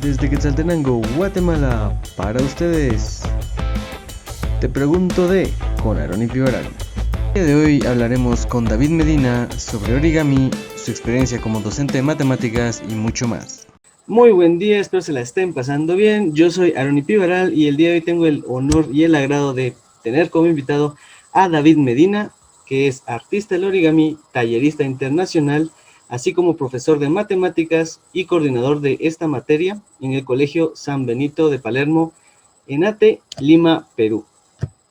Desde Quetzaltenango, Guatemala, para ustedes. Te pregunto con Aaron Pivaral. El día de hoy hablaremos con David Medina sobre origami, su experiencia como docente de matemáticas y mucho más. Muy buen día, espero se la estén pasando bien. Yo soy Aaron Pivaral y el día de hoy tengo el honor y el agrado de tener como invitado a David Medina, que es artista del origami, tallerista internacional, así como profesor de matemáticas y coordinador de esta materia en el Colegio San Benito de Palermo, en Ate, Lima, Perú.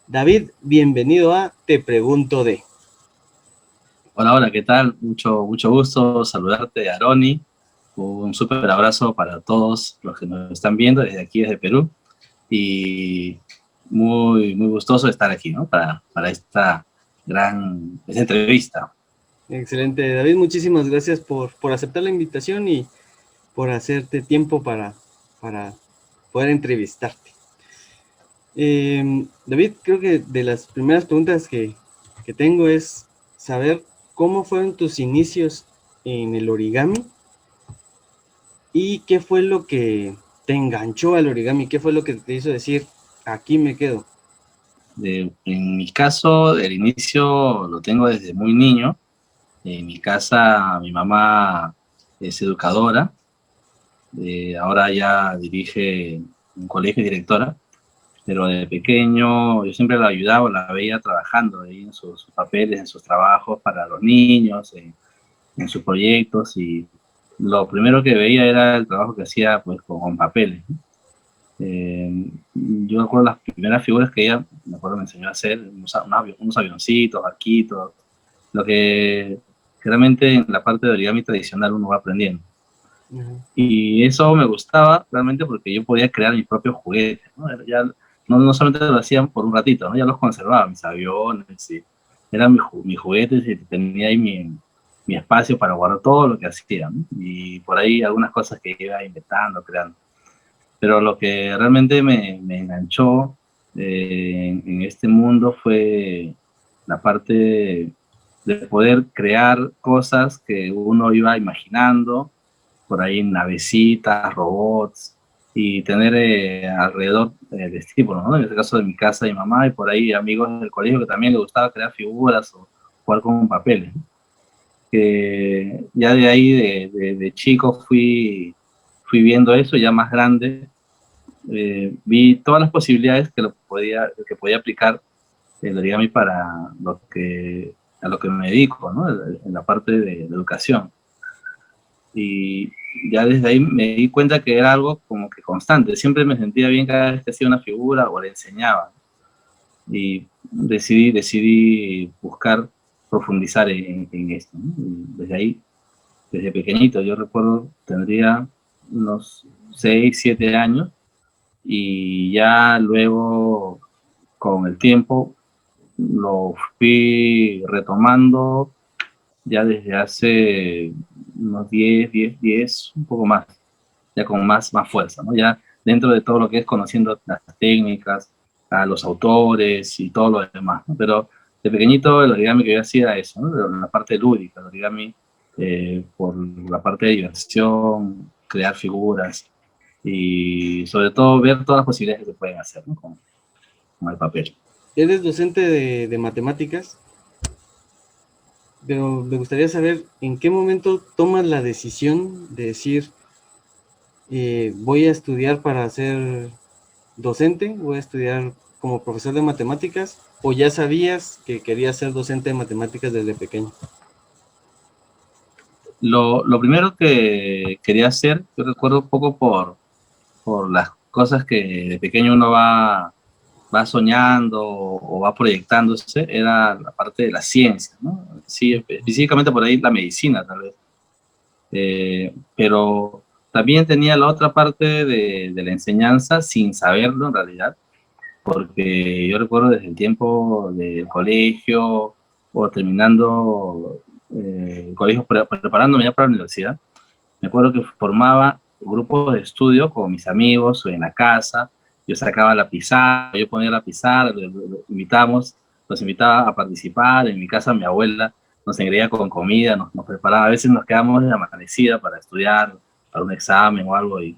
David, bienvenido a Te Pregunto de. Hola, ¿qué tal? Mucho gusto saludarte, Aroni. Un súper abrazo para todos los que nos están viendo desde aquí, desde Perú. Y muy gustoso estar aquí, ¿no? Para esta entrevista. Excelente, David, muchísimas gracias por aceptar la invitación y por hacerte tiempo para poder entrevistarte. David, creo que de las primeras preguntas que tengo es saber cómo fueron tus inicios en el origami y qué fue lo que te enganchó al origami, qué fue lo que te hizo decir, aquí me quedo. En mi caso, el inicio lo tengo desde muy niño. En mi casa, mi mamá es educadora, ahora ya dirige un colegio, directora, pero de pequeño yo siempre la ayudaba, la veía trabajando ahí en sus papeles, en sus trabajos para los niños, en sus proyectos, y lo primero que veía era el trabajo que hacía pues con papeles, ¿no? Yo recuerdo las primeras figuras que ella, me acuerdo, me enseñó a hacer unos avioncitos, barquitos, lo que realmente en la parte de origami tradicional uno va aprendiendo. Y eso me gustaba realmente porque yo podía crear mis propios juguetes, ¿no? Ya no solamente lo hacían por un ratito, ¿no? Ya los conservaba, mis aviones, y eran mis juguetes, y tenía ahí mi espacio para guardar todo lo que hacía, ¿no? Y por ahí algunas cosas que iba inventando, creando. Pero lo que realmente me enganchó en este mundo fue la parte de poder crear cosas que uno iba imaginando, por ahí navecitas, robots, y tener alrededor discípulos, ¿no? En este caso de mi casa y mamá, y por ahí amigos del colegio que también les gustaba crear figuras o jugar con papeles, ¿no? Que ya de ahí, de chico, fui viendo eso, ya más grande, vi todas las posibilidades que podía aplicar el origami para a lo que me dedico, ¿no? En la parte de educación. Y ya desde ahí me di cuenta que era algo como que constante. Siempre me sentía bien cada vez que hacía una figura o la enseñaba. Y decidí buscar profundizar en esto, ¿no? Y desde ahí, desde pequeñito, yo recuerdo, tendría unos 6, 7 años, y ya luego, con el tiempo, lo fui retomando ya desde hace unos 10, un poco más, ya con más fuerza, ¿no? Ya dentro de todo lo que es conociendo las técnicas, a los autores y todo lo demás, ¿no? Pero de pequeñito el origami que yo hacía era eso, ¿no? La parte lúdica, el origami, por la parte de diversión, crear figuras y sobre todo ver todas las posibilidades que se pueden hacer, ¿no? Con el papel. ¿Eres docente de matemáticas? Pero me gustaría saber en qué momento tomas la decisión de decir, voy a estudiar para ser docente, voy a estudiar como profesor de matemáticas, o ya sabías que querías ser docente de matemáticas desde pequeño. Lo primero que quería hacer, yo recuerdo un poco por las cosas que de pequeño uno va soñando o va proyectándose, era la parte de la ciencia, ¿no? Sí, específicamente por ahí la medicina, tal vez. Pero también tenía la otra parte de la enseñanza sin saberlo en realidad, porque yo recuerdo desde el tiempo del colegio o terminando el colegio, preparándome ya para la universidad, me acuerdo que formaba grupos de estudio con mis amigos o en la casa. Yo sacaba la pizarra, yo ponía la pizarra, los invitaba a participar. En mi casa mi abuela nos engreía con comida, nos preparaba. A veces nos quedamos de amanecida para estudiar, para un examen o algo, y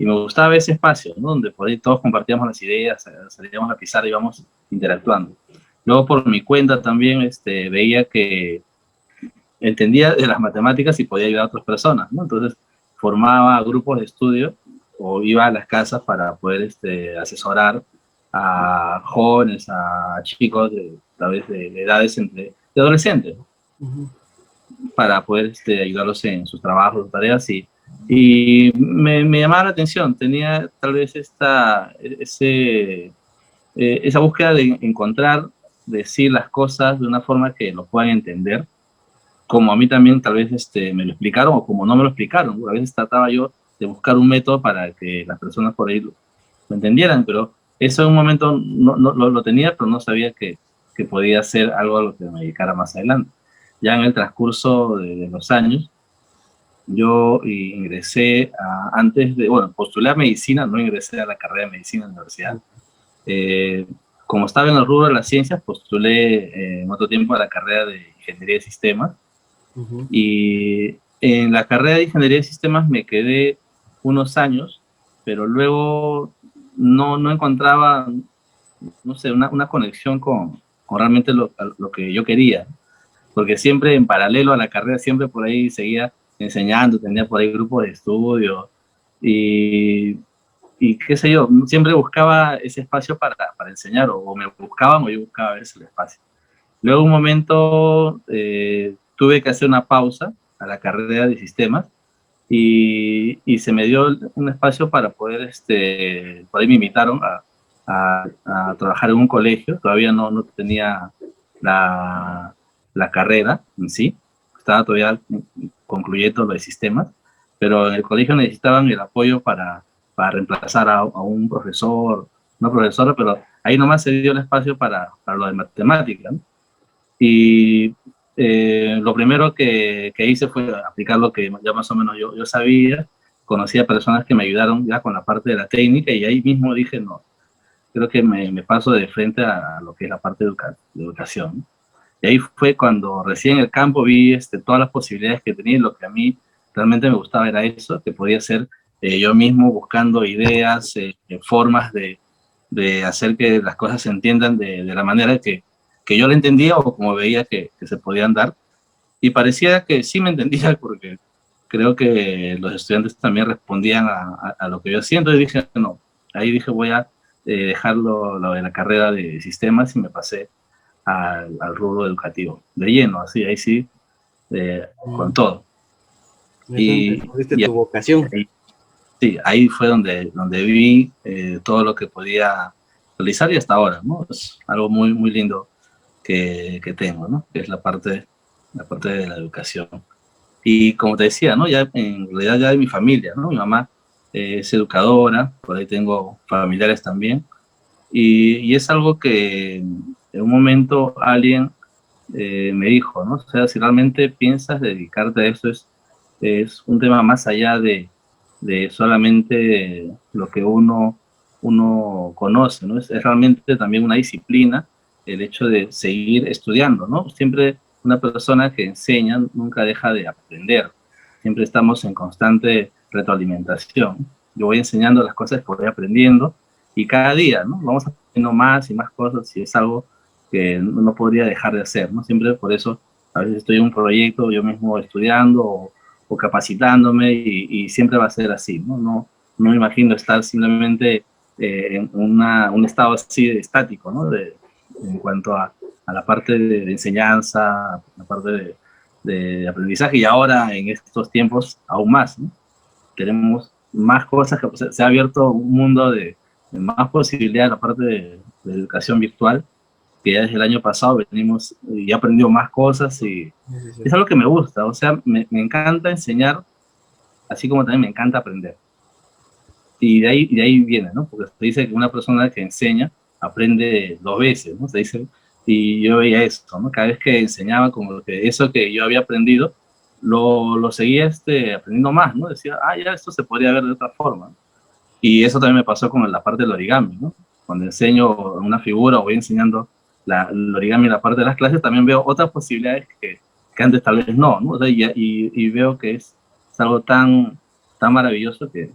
y me gustaba ese espacio, ¿no? Donde por ahí todos compartíamos las ideas, salíamos a pizarra y íbamos interactuando. Luego por mi cuenta también veía que entendía de las matemáticas y podía ayudar a otras personas, ¿no? Entonces formaba grupos de estudio o iba a las casas para poder asesorar a jóvenes, a chicos tal vez de edades de adolescentes, ¿no? Para poder ayudarlos en sus trabajos, sus tareas, y me llamaba la atención, tenía tal vez esa búsqueda de encontrar, decir las cosas de una forma que lo puedan entender, como a mí también tal vez me lo explicaron o como no me lo explicaron. A veces trataba yo de buscar un método para que las personas por ahí lo entendieran, pero eso en un momento no lo tenía, pero no sabía que podía ser algo a lo que me dedicara más adelante. Ya en el transcurso de los años, yo ingresé postulé a medicina, no ingresé a la carrera de medicina en la universidad. Como estaba en el rubro de las ciencias, postulé en otro tiempo a la carrera de ingeniería de sistemas. Y en la carrera de ingeniería de sistemas me quedé unos años, pero luego no encontraba, no sé, una conexión con realmente lo que yo quería, porque siempre en paralelo a la carrera, siempre por ahí seguía enseñando, tenía por ahí grupos de estudio y qué sé yo, siempre buscaba ese espacio para enseñar, o me buscaban o yo buscaba ese espacio. Luego un momento tuve que hacer una pausa a la carrera de sistemas y se me dio un espacio para poder, por ahí me invitaron a trabajar en un colegio. Todavía no tenía la carrera en sí, estaba todavía concluyendo lo de sistemas, pero en el colegio necesitaban el apoyo para reemplazar a un profesor, no profesora, pero ahí nomás se dio el espacio para lo de matemáticas, ¿no? Y lo primero que hice fue aplicar lo que ya más o menos yo sabía. Conocí a personas que me ayudaron ya con la parte de la técnica y ahí mismo dije, no, creo que me paso de frente a lo que es la parte de educación. Y ahí fue cuando recién en el campo vi todas las posibilidades que tenía, y lo que a mí realmente me gustaba era eso, que podía ser yo mismo buscando ideas, formas de hacer que las cosas se entiendan de la manera que yo lo entendía o como veía que se podían dar. Y parecía que sí me entendía, porque creo que los estudiantes también respondían a lo que yo hacía. Entonces dije, no, ahí dije voy a dejarlo lo de la carrera de sistemas y me pasé al rubro educativo, de lleno, así, ahí sí, con todo. Y tu vocación. Sí, ahí fue donde vi todo lo que podía realizar y hasta ahora, ¿no? Es algo muy, muy lindo que tengo, ¿no? Que es la parte de la educación. Y como te decía, ¿no? Ya en realidad ya de mi familia, ¿no? Mi mamá es educadora, por ahí tengo familiares también, y es algo que en un momento alguien me dijo, ¿no? O sea, si realmente piensas dedicarte a eso, es un tema más allá de solamente lo que uno conoce, ¿no? Es realmente también una disciplina el hecho de seguir estudiando, ¿no? Siempre una persona que enseña nunca deja de aprender, siempre estamos en constante retroalimentación. Yo voy enseñando las cosas que voy aprendiendo y cada día, ¿no? Vamos aprendiendo más y más cosas y es algo que no podría dejar de hacer, ¿no? Siempre por eso a veces estoy en un proyecto yo mismo estudiando o capacitándome y siempre va a ser así, ¿no? No me imagino estar simplemente en un estado así de estático, ¿no? En cuanto a la parte de enseñanza, la parte de aprendizaje y ahora en estos tiempos aún más, ¿no? Tenemos más cosas, que se ha abierto un mundo de más posibilidades en la parte de educación virtual, que ya desde el año pasado venimos y he aprendido más cosas y es algo que me gusta, o sea, me encanta enseñar, así como también me encanta aprender. Y de ahí viene, ¿no? Porque se dice que una persona que enseña aprende 2 veces, ¿no? Se dice, y yo veía eso, ¿no? Cada vez que enseñaba, como que eso que yo había aprendido, lo seguía aprendiendo más, ¿no? Decía, ya esto se podría ver de otra forma. Y eso también me pasó con la parte del origami, ¿no? Cuando enseño una figura o voy enseñando el origami en la parte de las clases, también veo otras posibilidades que antes tal vez no, ¿no? O sea, y veo que es algo tan maravilloso que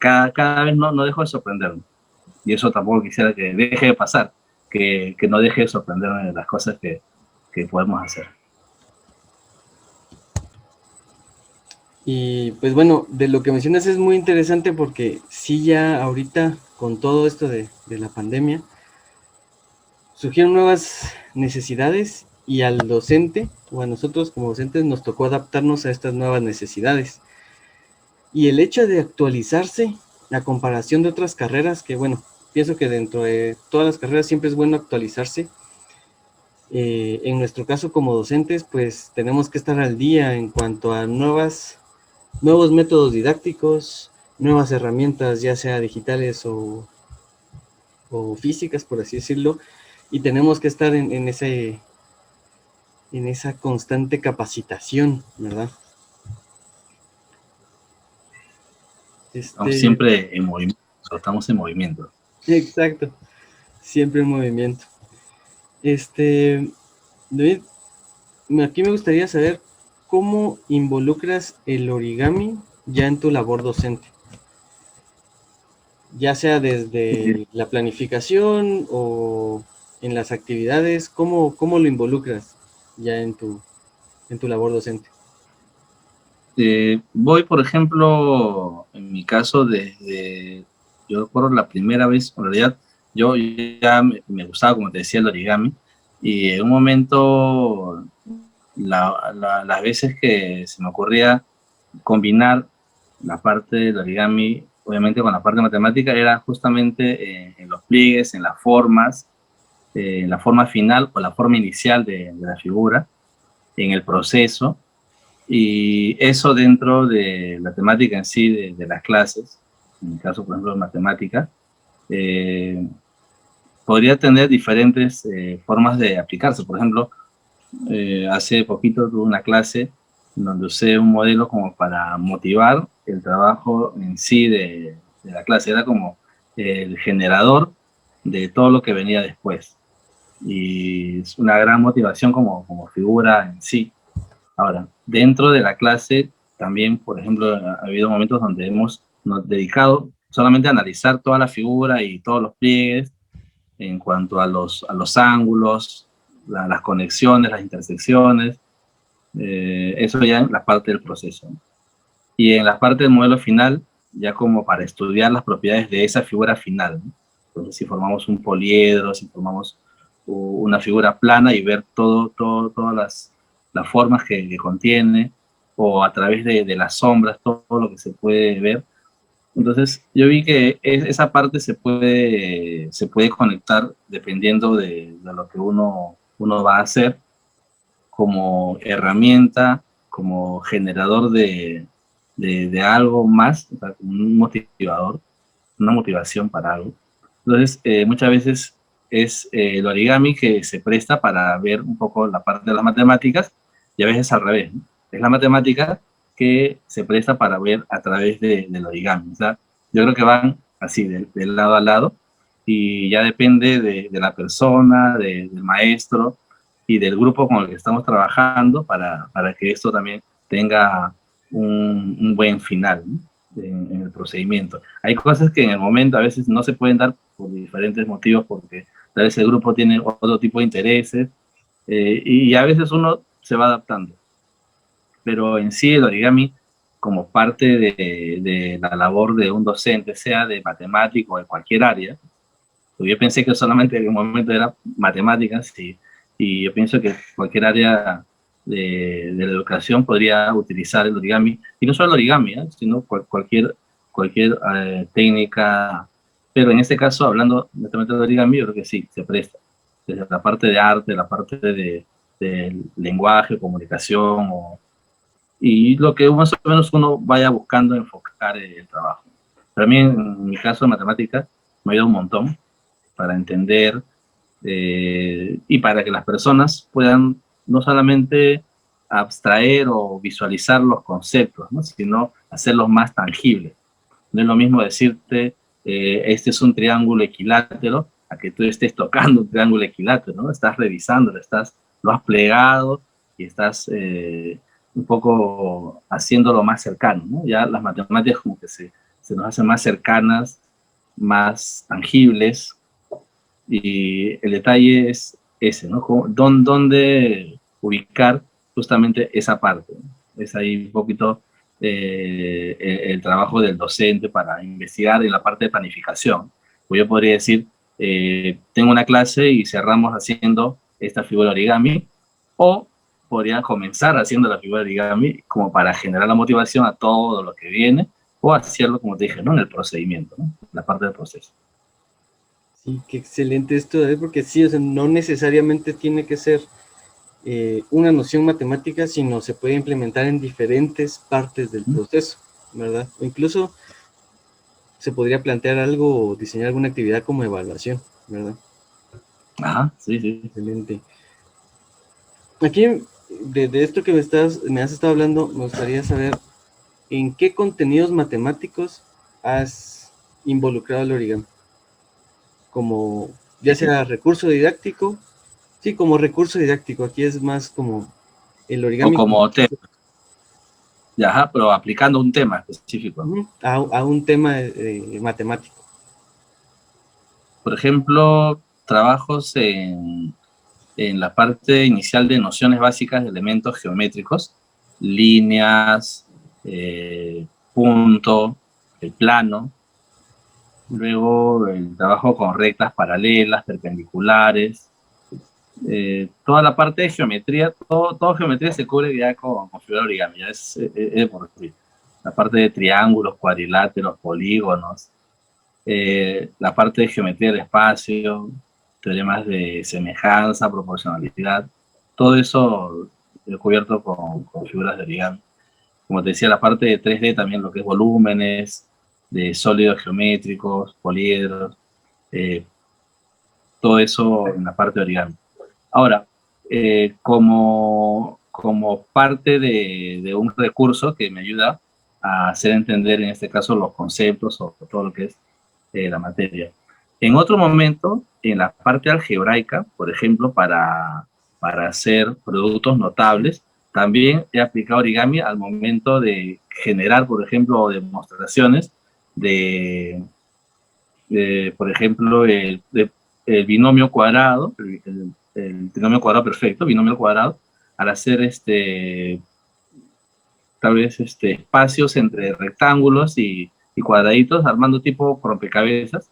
cada vez no dejo de sorprenderme. Y eso tampoco quisiera que deje de pasar, que no deje de sorprenderme de las cosas que podemos hacer. Y pues bueno, de lo que mencionas es muy interesante porque sí, ya ahorita con todo esto de la pandemia, surgieron nuevas necesidades y al docente o a nosotros como docentes nos tocó adaptarnos a estas nuevas necesidades. Y el hecho de actualizarse a comparación de otras carreras, que bueno, pienso que dentro de todas las carreras siempre es bueno actualizarse. En nuestro caso como docentes, pues tenemos que estar al día en cuanto a nuevos métodos didácticos, nuevas herramientas, ya sea digitales o físicas, por así decirlo, y tenemos que estar en esa constante capacitación, ¿verdad? Estamos siempre en movimiento, estamos en movimiento. Exacto, siempre en movimiento. David, aquí me gustaría saber cómo involucras el origami ya en tu labor docente. Ya sea desde la planificación o en las actividades, ¿cómo lo involucras ya en tu labor docente? Voy, por ejemplo, en mi caso, yo recuerdo la primera vez, en realidad, yo ya me gustaba, como te decía, el origami, y en un momento, las veces que se me ocurría combinar la parte del origami, obviamente con la parte matemática, era justamente en los pliegues, en las formas, en la forma final o la forma inicial de la figura, en el proceso, y eso dentro de la temática en sí de las clases, en mi caso, por ejemplo, de matemática, podría tener diferentes formas de aplicarse. Por ejemplo, hace poquito tuve una clase donde usé un modelo como para motivar el trabajo en sí de la clase. Era como el generador de todo lo que venía después. Y es una gran motivación como figura en sí. Ahora, dentro de la clase también, por ejemplo, ha habido momentos donde nos dedicado solamente a analizar toda la figura y todos los pliegues en cuanto a los ángulos, las conexiones, las intersecciones, eso ya en la parte del proceso. Y en la parte del modelo final, ya como para estudiar las propiedades de esa figura final, ¿no? Entonces, si formamos un poliedro, si formamos una figura plana y ver todas las formas que contiene, o a través de las sombras, todo lo que se puede ver. Entonces, yo vi que esa parte se puede conectar dependiendo de lo que uno va a hacer como herramienta, como generador de algo más, o sea, como un motivador, una motivación para algo. Entonces, muchas veces es el origami que se presta para ver un poco la parte de las matemáticas, y a veces al revés, ¿no? Es la matemática que se presta para ver a través del origami. O sea, yo creo que van así, de lado a lado, y ya depende de la persona, del maestro y del grupo con el que estamos trabajando para que esto también tenga un buen final, ¿no? en el procedimiento. Hay cosas que en el momento a veces no se pueden dar por diferentes motivos, porque tal vez el grupo tiene otro tipo de intereses, y a veces uno se va adaptando. Pero en sí el origami, como parte de la labor de un docente, sea de matemático o de cualquier área, pues yo pensé que solamente en un momento era matemáticas, y yo pienso que cualquier área de la educación podría utilizar el origami, y no solo el origami, sino cualquier técnica, pero en este caso, hablando netamente de origami, yo creo que sí, se presta, desde la parte de arte, la parte de lenguaje, comunicación, y lo que más o menos uno vaya buscando enfocar el trabajo. Pero a mí, en mi caso de matemática, me ha ayudado un montón para entender y para que las personas puedan no solamente abstraer o visualizar los conceptos, ¿no? Sino hacerlos más tangibles. No es lo mismo decirte, este es un triángulo equilátero, a que tú estés tocando un triángulo equilátero, ¿no? Estás revisándolo, lo has plegado y estás un poco haciéndolo más cercano, ¿no? Ya las matemáticas como que se se nos hacen más cercanas, más tangibles, y el detalle es ese, ¿no? ¿Dónde ubicar justamente esa parte? Es ahí un poquito el trabajo del docente para investigar en la parte de planificación. Pues yo podría decir, tengo una clase y cerramos haciendo esta figura origami, o podría comenzar haciendo la figura origami como para generar la motivación a todo lo que viene, o hacerlo, como te dije, ¿no? En el procedimiento, ¿no? La parte del proceso. Sí, qué excelente esto, David, porque sí, o sea, no necesariamente tiene que ser una noción matemática, sino se puede implementar en diferentes partes del proceso, ¿verdad? O incluso se podría plantear algo o diseñar alguna actividad como evaluación, ¿verdad? Ajá, sí, sí. Excelente. Aquí, de esto que me has estado hablando, me gustaría saber en qué contenidos matemáticos has involucrado el origami. Como, ya sea recurso didáctico, sí, como recurso didáctico, aquí es más como el O origami. como tema, ajá, pero aplicando un tema específico. A un tema matemático. Por ejemplo, trabajos en la parte inicial de nociones básicas de elementos geométricos, líneas, punto, el plano. Luego el trabajo con rectas paralelas, perpendiculares, toda la parte de geometría, todo geometría se cubre ya con figura origami, ya es por sí. La parte de triángulos, cuadriláteros, polígonos, la parte de geometría del espacio, teoremas de semejanza, proporcionalidad, todo eso cubierto con figuras de origami. Como te decía, la parte de 3D también, lo que es volúmenes, de sólidos geométricos, poliedros, todo eso en la parte de origami. Ahora, como parte de un recurso que me ayuda a hacer entender, en este caso, los conceptos o todo lo que es la materia. En otro momento, en la parte algebraica, por ejemplo, para hacer productos notables, también he aplicado origami al momento de generar, por ejemplo, demostraciones por ejemplo, el binomio cuadrado, el binomio cuadrado perfecto, binomio cuadrado, al hacer tal vez espacios entre rectángulos y cuadraditos, armando tipo rompecabezas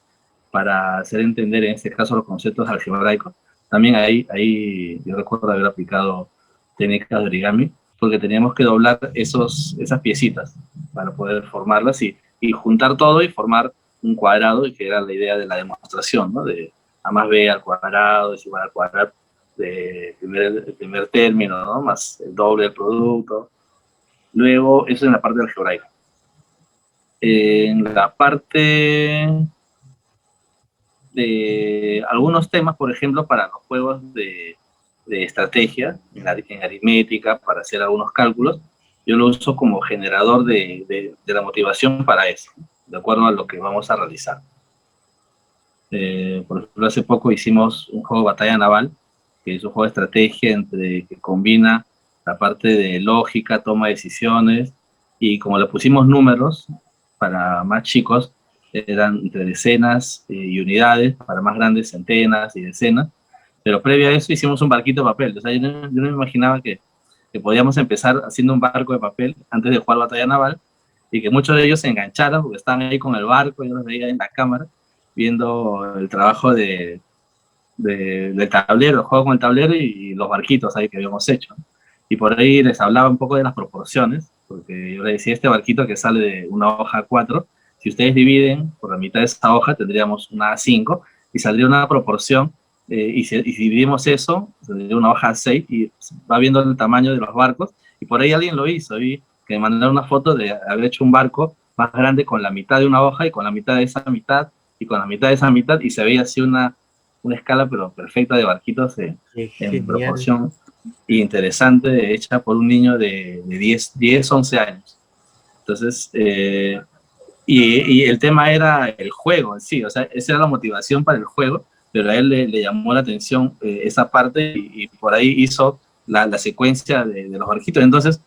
para hacer entender, en este caso, los conceptos algebraicos. También ahí yo recuerdo haber aplicado técnicas de origami, porque teníamos que doblar esas piecitas para poder formarlas y juntar todo y formar un cuadrado, y que era la idea de la demostración, ¿no? De A más B al cuadrado es igual al cuadrado del primer término, ¿no? Más el doble del producto. Luego, eso en la parte algebraica. En la parte de algunos temas, por ejemplo, para los juegos de estrategia, en aritmética, para hacer algunos cálculos, yo lo uso como generador de la motivación para eso, de acuerdo a lo que vamos a realizar. Por ejemplo, hace poco hicimos un juego de batalla naval, que es un juego de estrategia que combina la parte de lógica, toma de decisiones, y como le pusimos números para más chicos, eran entre decenas y unidades, para más grandes centenas y decenas, pero previo a eso hicimos un barquito de papel. O sea, yo no me imaginaba que podíamos empezar haciendo un barco de papel antes de jugar batalla naval, y que muchos de ellos se engancharan porque estaban ahí con el barco, yo los veía en la cámara, viendo el trabajo del tablero, el juego con el tablero y los barquitos ahí que habíamos hecho. Y por ahí les hablaba un poco de las proporciones, porque yo les decía, este barquito que sale de una hoja A4, si ustedes dividen por la mitad de esa hoja, tendríamos una A5, y saldría una proporción, y si dividimos eso, saldría una hoja A6, y va viendo el tamaño de los barcos, y por ahí alguien lo hizo, vi que me mandaron una foto de haber hecho un barco más grande con la mitad de una hoja, y con la mitad de esa mitad, y con la mitad de esa mitad, y se veía así una escala pero perfecta de barquitos en proporción interesante, hecha por un niño de 10, 11 años. Entonces, y el tema era el juego en sí, o sea, esa era la motivación para el juego, pero a él le llamó la atención esa parte, y por ahí hizo la secuencia de los barquitos. Entonces,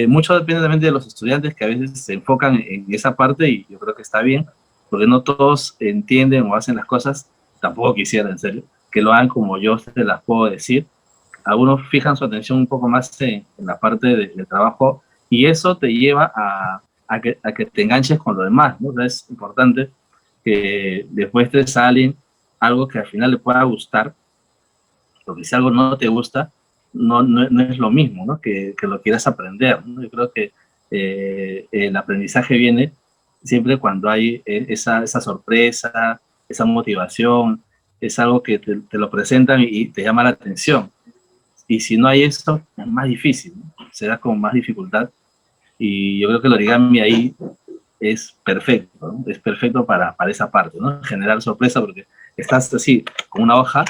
mucho depende también de los estudiantes que a veces se enfocan en esa parte y yo creo que está bien, porque no todos entienden o hacen las cosas, tampoco quisiera, en serio, que lo hagan como yo se las puedo decir. Algunos fijan su atención un poco más en la parte del trabajo y eso te lleva a que te enganches con lo demás, ¿no? Entonces es importante que después te salen algo que al final le pueda gustar, porque si algo no te gusta, no es lo mismo, ¿no? Que lo quieras aprender, ¿no? Yo creo que el aprendizaje viene siempre cuando hay esa sorpresa, esa motivación, es algo que te lo presentan y te llama la atención. Y si no hay eso, es más difícil, ¿no? Será con más dificultad. Y yo creo que el origami ahí es perfecto, ¿no? Es perfecto para esa parte, ¿no? Generar sorpresa porque estás así, con una hoja,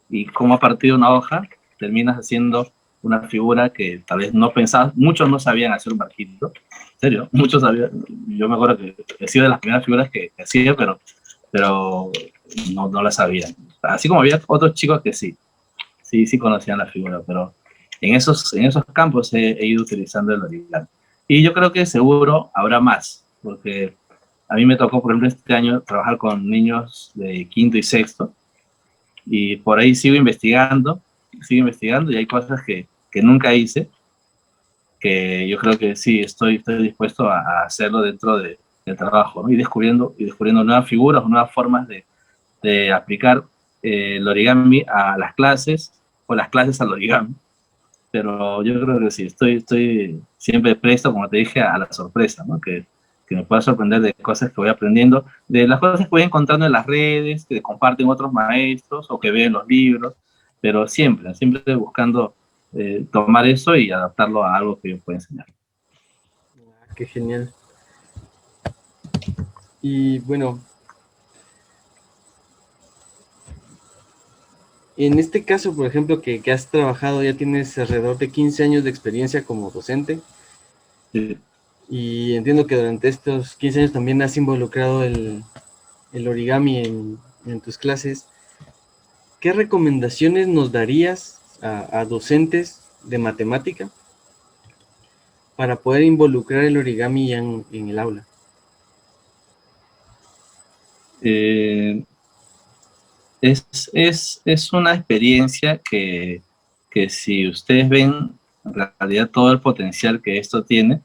y como a partir de una hoja terminas haciendo una figura que tal vez no pensabas, muchos no sabían hacer un barquito, en serio, muchos sabían, yo me acuerdo que he sido de las primeras figuras que hacía, pero no la sabían. Así como había otros chicos que sí conocían la figura, pero en esos campos he ido utilizando el origami. Y yo creo que seguro habrá más, porque a mí me tocó, por ejemplo, este año trabajar con niños de quinto y sexto, y por ahí sigo investigando y hay cosas que nunca hice, que yo creo que sí, estoy dispuesto a hacerlo dentro del trabajo, ¿no? Y descubriendo nuevas figuras, nuevas formas de aplicar el origami a las clases o las clases al origami. Pero yo creo que sí, estoy siempre presto, como te dije, a la sorpresa, ¿no? Que me pueda sorprender de cosas que voy aprendiendo, de las cosas que voy encontrando en las redes, que comparten otros maestros o que veo en los libros, pero siempre buscando tomar eso y adaptarlo a algo que yo pueda enseñar. Qué genial. Y bueno, en este caso, por ejemplo, que has trabajado, ya tienes alrededor de 15 años de experiencia como docente. Sí. Y entiendo que durante estos 15 años también has involucrado el origami en tus clases. ¿Qué recomendaciones nos darías a docentes de matemática para poder involucrar el origami en el aula? Es una experiencia que si ustedes ven en realidad todo el potencial que esto tiene,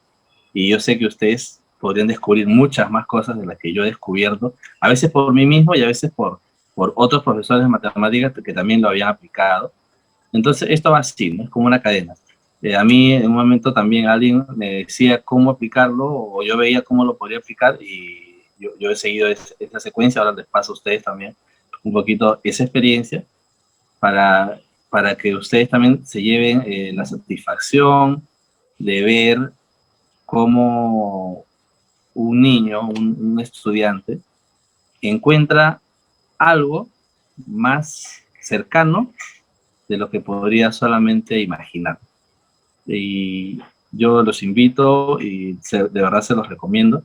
y yo sé que ustedes podrían descubrir muchas más cosas de las que yo he descubierto, a veces por mí mismo y a veces por otros profesores de matemáticas que también lo habían aplicado. Entonces esto va así, ¿no? Es como una cadena. A mí en un momento también alguien me decía cómo aplicarlo o yo veía cómo lo podría aplicar y yo he seguido esa secuencia. Ahora les paso a ustedes también un poquito esa experiencia para que ustedes también se lleven la satisfacción de ver cómo un niño, un estudiante, encuentra algo más cercano de lo que podría solamente imaginar. Y yo los invito y de verdad se los recomiendo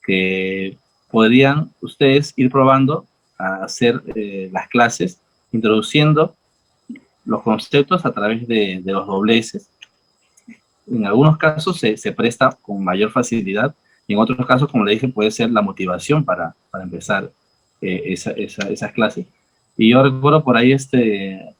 que podrían ustedes ir probando a hacer las clases, introduciendo los conceptos a través de los dobleces. En algunos casos se presta con mayor facilidad, y en otros casos, como le dije, puede ser la motivación para empezar esas clases. Y yo recuerdo por ahí,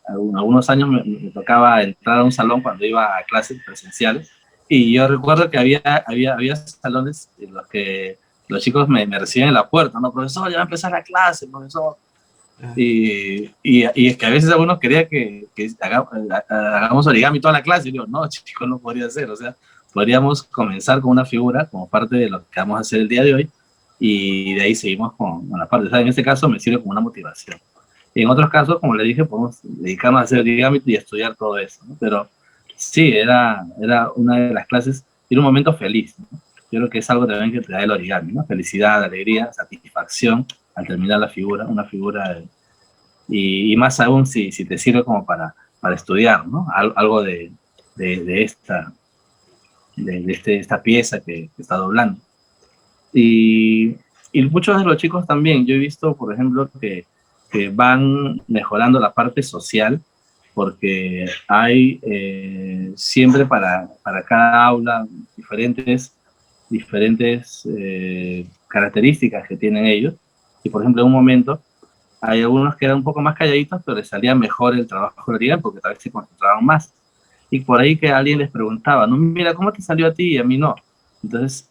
algunos años me tocaba entrar a un salón cuando iba a clases presenciales, y yo recuerdo que había salones en los que los chicos me recibían en la puerta, ¿no? Profesor, ya va a empezar la clase, profesor. Y es que a veces algunos querían que hagamos origami toda la clase, y digo, no, chicos, no podría ser, o sea, podríamos comenzar con una figura como parte de lo que vamos a hacer el día de hoy, y de ahí seguimos con la parte, o sea, en este caso me sirve como una motivación. Y en otros casos, como le dije, podemos dedicarnos a hacer origami y estudiar todo eso, ¿no? Pero sí, era una de las clases, era un momento feliz, ¿no? Yo creo que es algo también que te da el origami, ¿no? Felicidad, alegría, satisfacción al terminar la figura, una figura, y más aún si te sirve como para estudiar, ¿no? Algo de esta pieza que está doblando. Y muchos de los chicos también, yo he visto, por ejemplo, que van mejorando la parte social porque hay siempre para cada aula diferentes características que tienen ellos. Y por ejemplo, en un momento hay algunos que eran un poco más calladitos, pero les salía mejor el trabajo de origami porque tal vez se concentraban más. Y por ahí que alguien les preguntaba, no, mira, ¿cómo te salió a ti y a mí no? Entonces,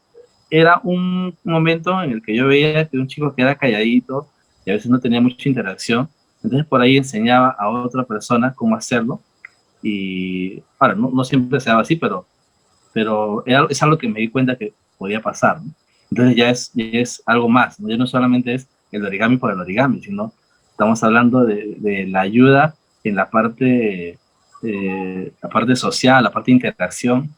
era un momento en el que yo veía que un chico que era calladito y a veces no tenía mucha interacción, entonces por ahí enseñaba a otra persona cómo hacerlo. Y, ahora, no siempre se daba así, pero es algo que me di cuenta que podía pasar, ¿no? Entonces ya es algo más, ¿no? Ya no solamente es el origami por el origami, sino estamos hablando de la ayuda en la parte social, la parte de interacción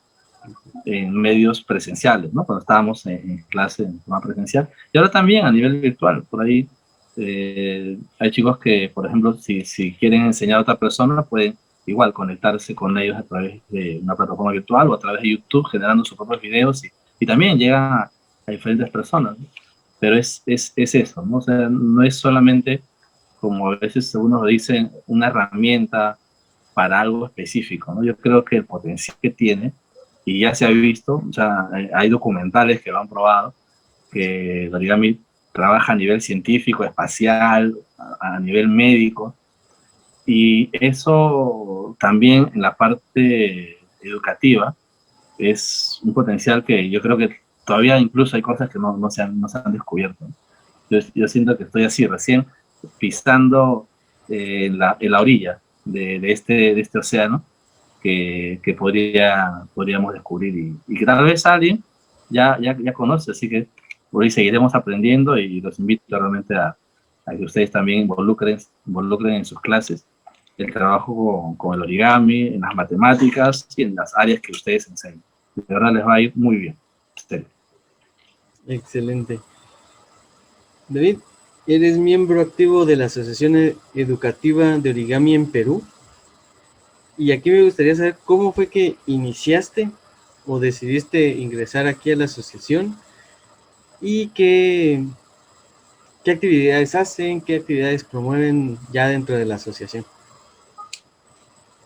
en medios presenciales, ¿no? Cuando estábamos en clase en forma presencial. Y ahora también a nivel virtual, por ahí hay chicos que, por ejemplo, si quieren enseñar a otra persona, pueden igual conectarse con ellos a través de una plataforma virtual o a través de YouTube, generando sus propios videos y también llegan a diferentes personas, ¿no? Pero es eso, ¿no? O sea, no es solamente, como a veces algunos dicen, una herramienta para algo específico, ¿no? Yo creo que el potencial que tiene, y ya se ha visto, o sea, hay documentales que lo han probado, que el origami trabaja a nivel científico, espacial, a nivel médico, y eso también en la parte educativa es un potencial que yo creo que todavía incluso hay cosas que no se han descubierto. Yo siento que estoy así, recién pisando en la orilla de este océano que podríamos descubrir y que tal vez alguien ya conoce, así que por ahí seguiremos aprendiendo y los invito realmente a que ustedes también involucren en sus clases el trabajo con el origami, en las matemáticas y en las áreas que ustedes enseñan. De verdad les va a ir muy bien. Excelente. David, ¿eres miembro activo de la Asociación Educativa de Origami en Perú? Y aquí me gustaría saber cómo fue que iniciaste o decidiste ingresar aquí a la asociación y qué actividades hacen, qué actividades promueven ya dentro de la asociación.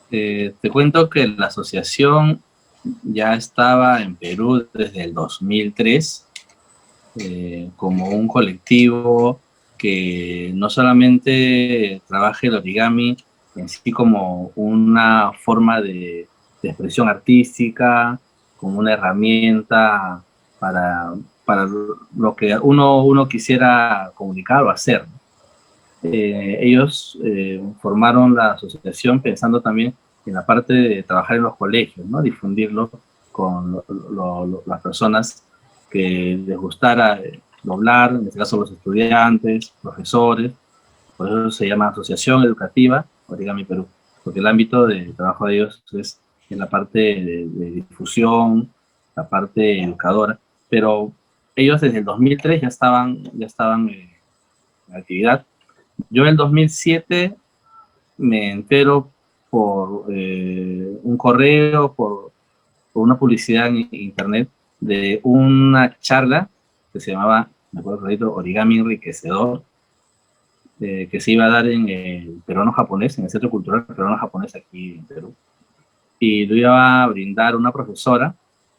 Te cuento que la asociación ya estaba en Perú desde el 2003 como un colectivo que no solamente trabaja el origami en sí como una forma de expresión artística, como una herramienta para lo que uno quisiera comunicar o hacer. Ellos formaron la asociación pensando también en la parte de trabajar en los colegios, ¿no? Difundirlo con las personas que les gustara doblar, en este caso los estudiantes, profesores. Por eso se llama Asociación Educativa Origami Perú, porque el ámbito de trabajo de ellos es en la parte de difusión, la parte educadora, pero ellos desde el 2003 ya estaban en actividad. Yo en el 2007 me entero por un correo, por una publicidad en internet de una charla que se llamaba, me acuerdo, Origami Enriquecedor, que se iba a dar en el peruano-japonés, en el Centro Cultural Peruano-Japonés aquí en Perú. Y lo iba a brindar una profesora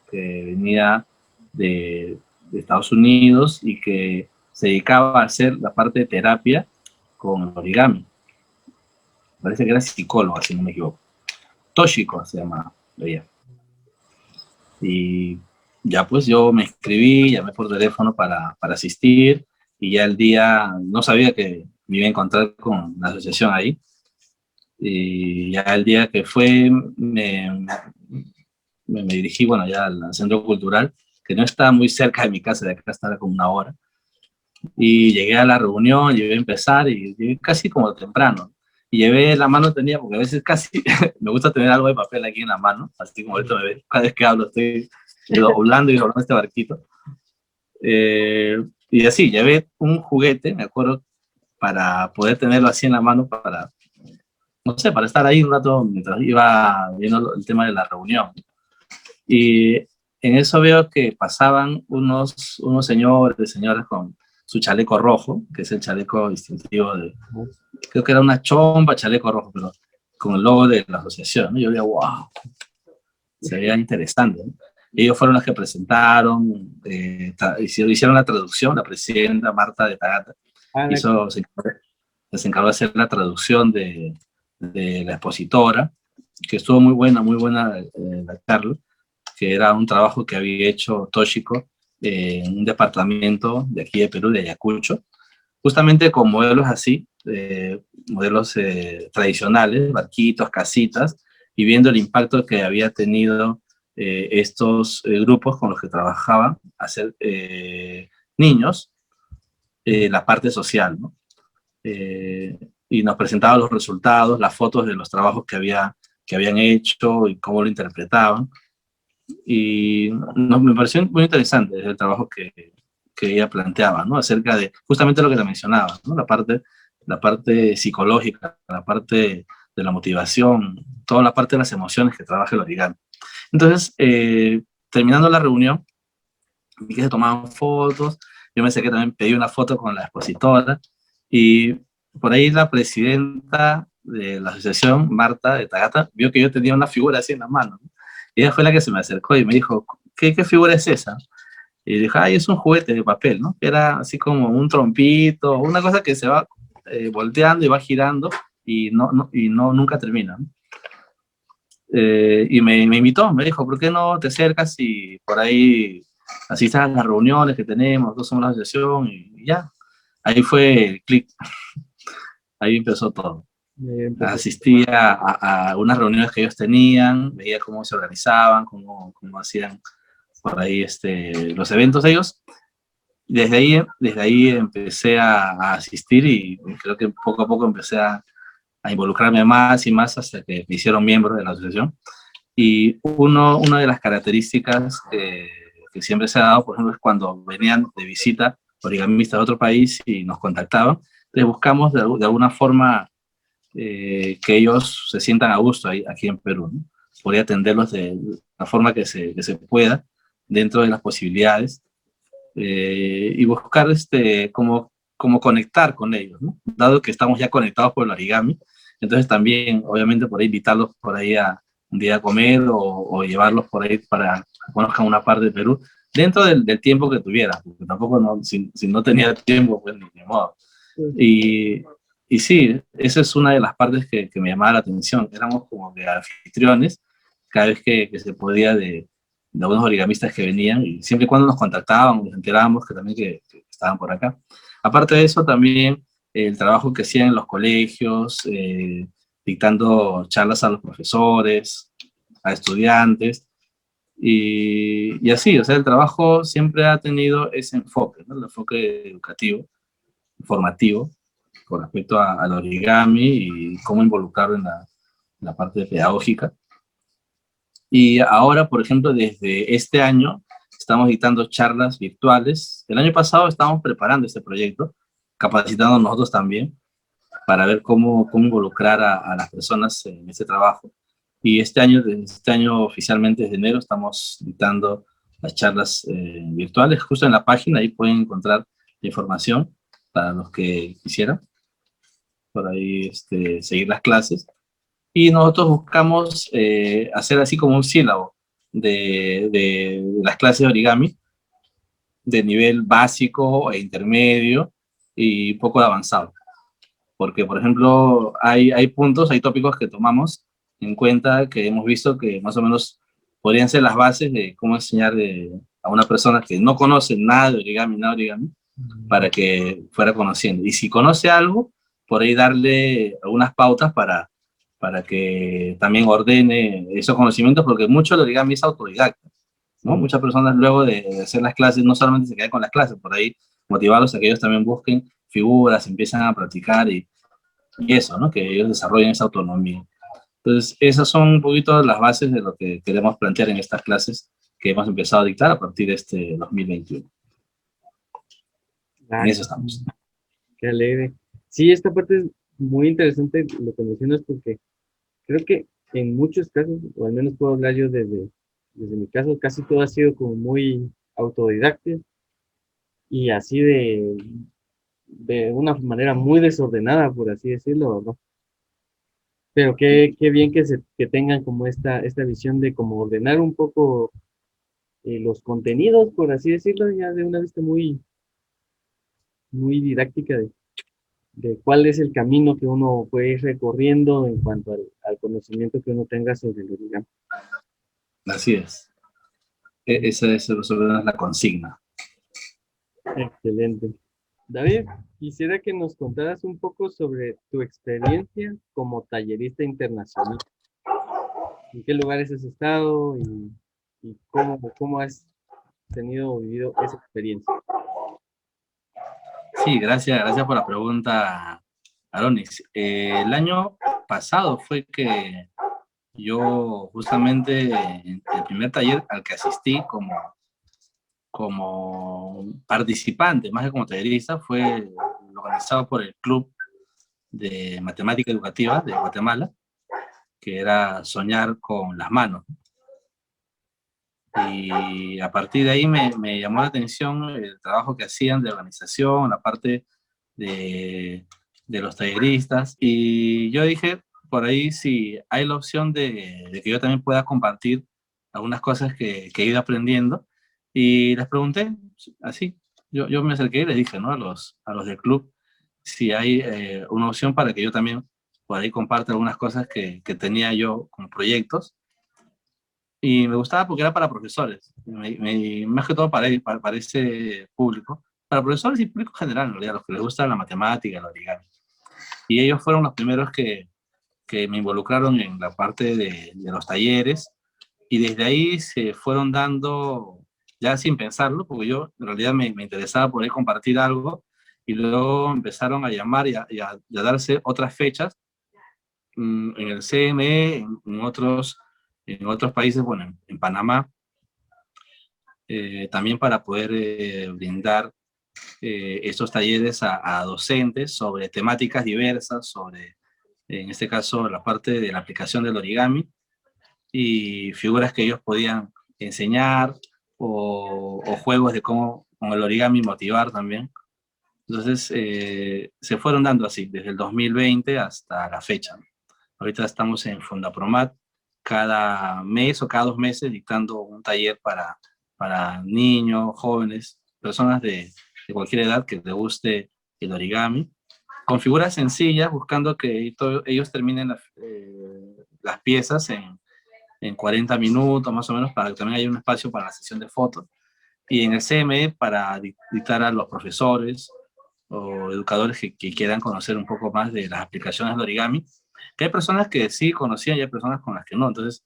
que venía de Estados Unidos y que se dedicaba a hacer la parte de terapia con origami. Parece que era psicóloga, si no me equivoco. Toshiko se llama ella. Y ya pues yo me inscribí, llamé por teléfono para asistir y ya el día, no sabía que me iba a encontrar con la asociación ahí. Y ya el día que fue, me dirigí, bueno, ya al centro cultural, que no está muy cerca de mi casa, de acá estaba como una hora. Y llegué a la reunión, llegué a empezar y llegué casi como temprano. Y llevé la mano, tenía, porque a veces casi me gusta tener algo de papel aquí en la mano, así como ahorita me ves, cada vez que hablo estoy doblando y doblando este barquito. Y así, llevé un juguete, me acuerdo, para poder tenerlo así en la mano, para, no sé, para estar ahí un rato mientras iba viendo el tema de la reunión. Y en eso veo que pasaban unos señoras con su chaleco rojo, que es el chaleco distintivo de, creo que era una chompa, chaleco rojo, pero con el logo de la asociación, ¿no? Yo digo, wow, se veía interesante, ¿no? Ellos fueron los que presentaron, hicieron la traducción, la presidenta Marta de Tagata se encargó de hacer la traducción de la expositora, que estuvo muy buena la charla, que era un trabajo que había hecho Toshiko en un departamento de aquí de Perú, de Ayacucho, justamente con modelos así, modelos tradicionales, barquitos, casitas, y viendo el impacto que había tenido estos grupos con los que trabajaban, hacer niños, la parte social, ¿no? Y nos presentaba los resultados, las fotos de los trabajos que habían hecho y cómo lo interpretaban. Y me pareció muy interesante el trabajo que ella planteaba, ¿no? Acerca de justamente lo que te mencionaba, ¿no? La parte psicológica, la parte de la motivación, toda la parte de las emociones que trabaja el origami. Entonces, terminando la reunión, vi que se tomaban fotos, yo me sé que también pedí una foto con la expositora, y por ahí la presidenta de la asociación, Marta de Tagata, vio que yo tenía una figura así en la mano, ¿no? Y ella fue la que se me acercó y me dijo, ¿qué figura es esa? Y dije, ay, es un juguete de papel, ¿no? Era así como un trompito, una cosa que se va volteando y va girando y nunca termina, ¿no? Y me invitó, me dijo, ¿por qué no te acercas y por ahí asistas a las reuniones que tenemos, nosotros somos la asociación y ya. Ahí fue el clic, ahí empezó todo. Asistí a unas reuniones que ellos tenían, veía cómo se organizaban, cómo hacían por ahí los eventos de ellos. Desde ahí empecé a asistir y creo que poco a poco empecé a involucrarme más y más hasta que me hicieron miembro de la asociación. Y una de las características que siempre se ha dado, por ejemplo, es cuando venían de visita origamistas de otro país y nos contactaban, les buscamos de alguna forma que ellos se sientan a gusto aquí en Perú, ¿no? Poder atenderlos de la forma que se pueda, dentro de las posibilidades, y buscar cómo conectar con ellos, ¿no? Dado que estamos ya conectados por el origami, entonces también, obviamente, por ahí invitarlos por ahí a un día a comer o llevarlos por ahí para que conozcan una parte de Perú, dentro del tiempo que tuviera, porque tampoco, si no tenía tiempo, pues ni modo. Y sí, esa es una de las partes que me llamaba la atención. Éramos como que anfitriones cada vez que se podía de algunos origamistas que venían, y siempre y cuando nos contactaban, nos enterábamos que también que estaban por acá. Aparte de eso, también el trabajo que hacían en los colegios, dictando charlas a los profesores, a estudiantes, y así, o sea, el trabajo siempre ha tenido ese enfoque, ¿no? El enfoque educativo, formativo, con respecto al origami y cómo involucrarlo en la parte pedagógica. Y ahora, por ejemplo, desde este año estamos dictando charlas virtuales. El año pasado estábamos preparando este proyecto, capacitando nosotros también para ver cómo involucrar a las personas en este trabajo. Y este año oficialmente desde enero estamos dictando las charlas virtuales. Justo en la página ahí pueden encontrar la información para los que quisieran por ahí seguir las clases. Y nosotros buscamos hacer así como un sílabo de las clases de origami, de nivel básico e intermedio y poco de avanzado. Porque, por ejemplo, hay puntos, hay tópicos que tomamos en cuenta, que hemos visto que más o menos podrían ser las bases de cómo enseñar a una persona que no conoce nada de origami, para que fuera conociendo. Y si conoce algo, por ahí darle algunas pautas para que también ordene esos conocimientos, porque mucho el origami es autodidacta, ¿no? Muchas personas luego de hacer las clases no solamente se quedan con las clases, por ahí motivarlos a que ellos también busquen figuras, empiezan a practicar y eso, ¿no? Que ellos desarrollen esa autonomía. Entonces, esas son un poquito las bases de lo que queremos plantear en estas clases que hemos empezado a dictar a partir de este 2021. En eso estamos. Qué alegre. Sí, esta parte es muy interesante lo que mencionas, porque creo que en muchos casos, o al menos puedo hablar yo desde mi caso, casi todo ha sido como muy autodidacta y así de una manera muy desordenada, por así decirlo, ¿no? Pero qué bien que tengan como esta visión de como ordenar un poco los contenidos, por así decirlo, ya de una vista muy didáctica de cuál es el camino que uno puede ir recorriendo en cuanto al conocimiento que uno tenga sobre el origami. Así es. Esa es la consigna. Excelente. David, quisiera que nos contaras un poco sobre tu experiencia como tallerista internacional. ¿En qué lugares has estado y cómo has tenido o vivido esa experiencia? Sí, gracias por la pregunta, Aronis. El año pasado fue que yo justamente el primer taller al que asistí como participante, más que como tallerista, fue organizado por el Club de Matemática Educativa de Guatemala, que era Soñar con las Manos. Y a partir de ahí me llamó la atención el trabajo que hacían de organización, la parte de los talleristas, y yo dije, por ahí si hay la opción de que yo también pueda compartir algunas cosas que he ido aprendiendo, y les pregunté, así, yo me acerqué y les dije, ¿no? A los del club, si hay una opción para que yo también por ahí comparte algunas cosas que tenía yo como proyectos, y me gustaba porque era para profesores, más que todo para ese público, para profesores y público general, en realidad, los que les gusta la matemática, el origami. Y ellos fueron los primeros que me involucraron en la parte de los talleres, y desde ahí se fueron dando, ya sin pensarlo, porque yo en realidad me interesaba poder compartir algo, y luego empezaron a llamar y a darse otras fechas en el CME, en otros países, bueno, en Panamá, también para poder brindar estos talleres a docentes sobre temáticas diversas, sobre, en este caso, la parte de la aplicación del origami y figuras que ellos podían enseñar o juegos de cómo con el origami motivar también. Entonces, se fueron dando así, desde el 2020 hasta la fecha. Ahorita estamos en Fundapromat, cada mes o cada 2 meses dictando un taller para niños, jóvenes, personas de cualquier edad que les guste el origami, con figuras sencillas, buscando que ellos terminen las piezas en 40 minutos más o menos, para que también haya un espacio para la sesión de fotos. Y en el CME para dictar a los profesores o educadores que quieran conocer un poco más de las aplicaciones del origami, que hay personas que sí conocían y hay personas con las que no. Entonces,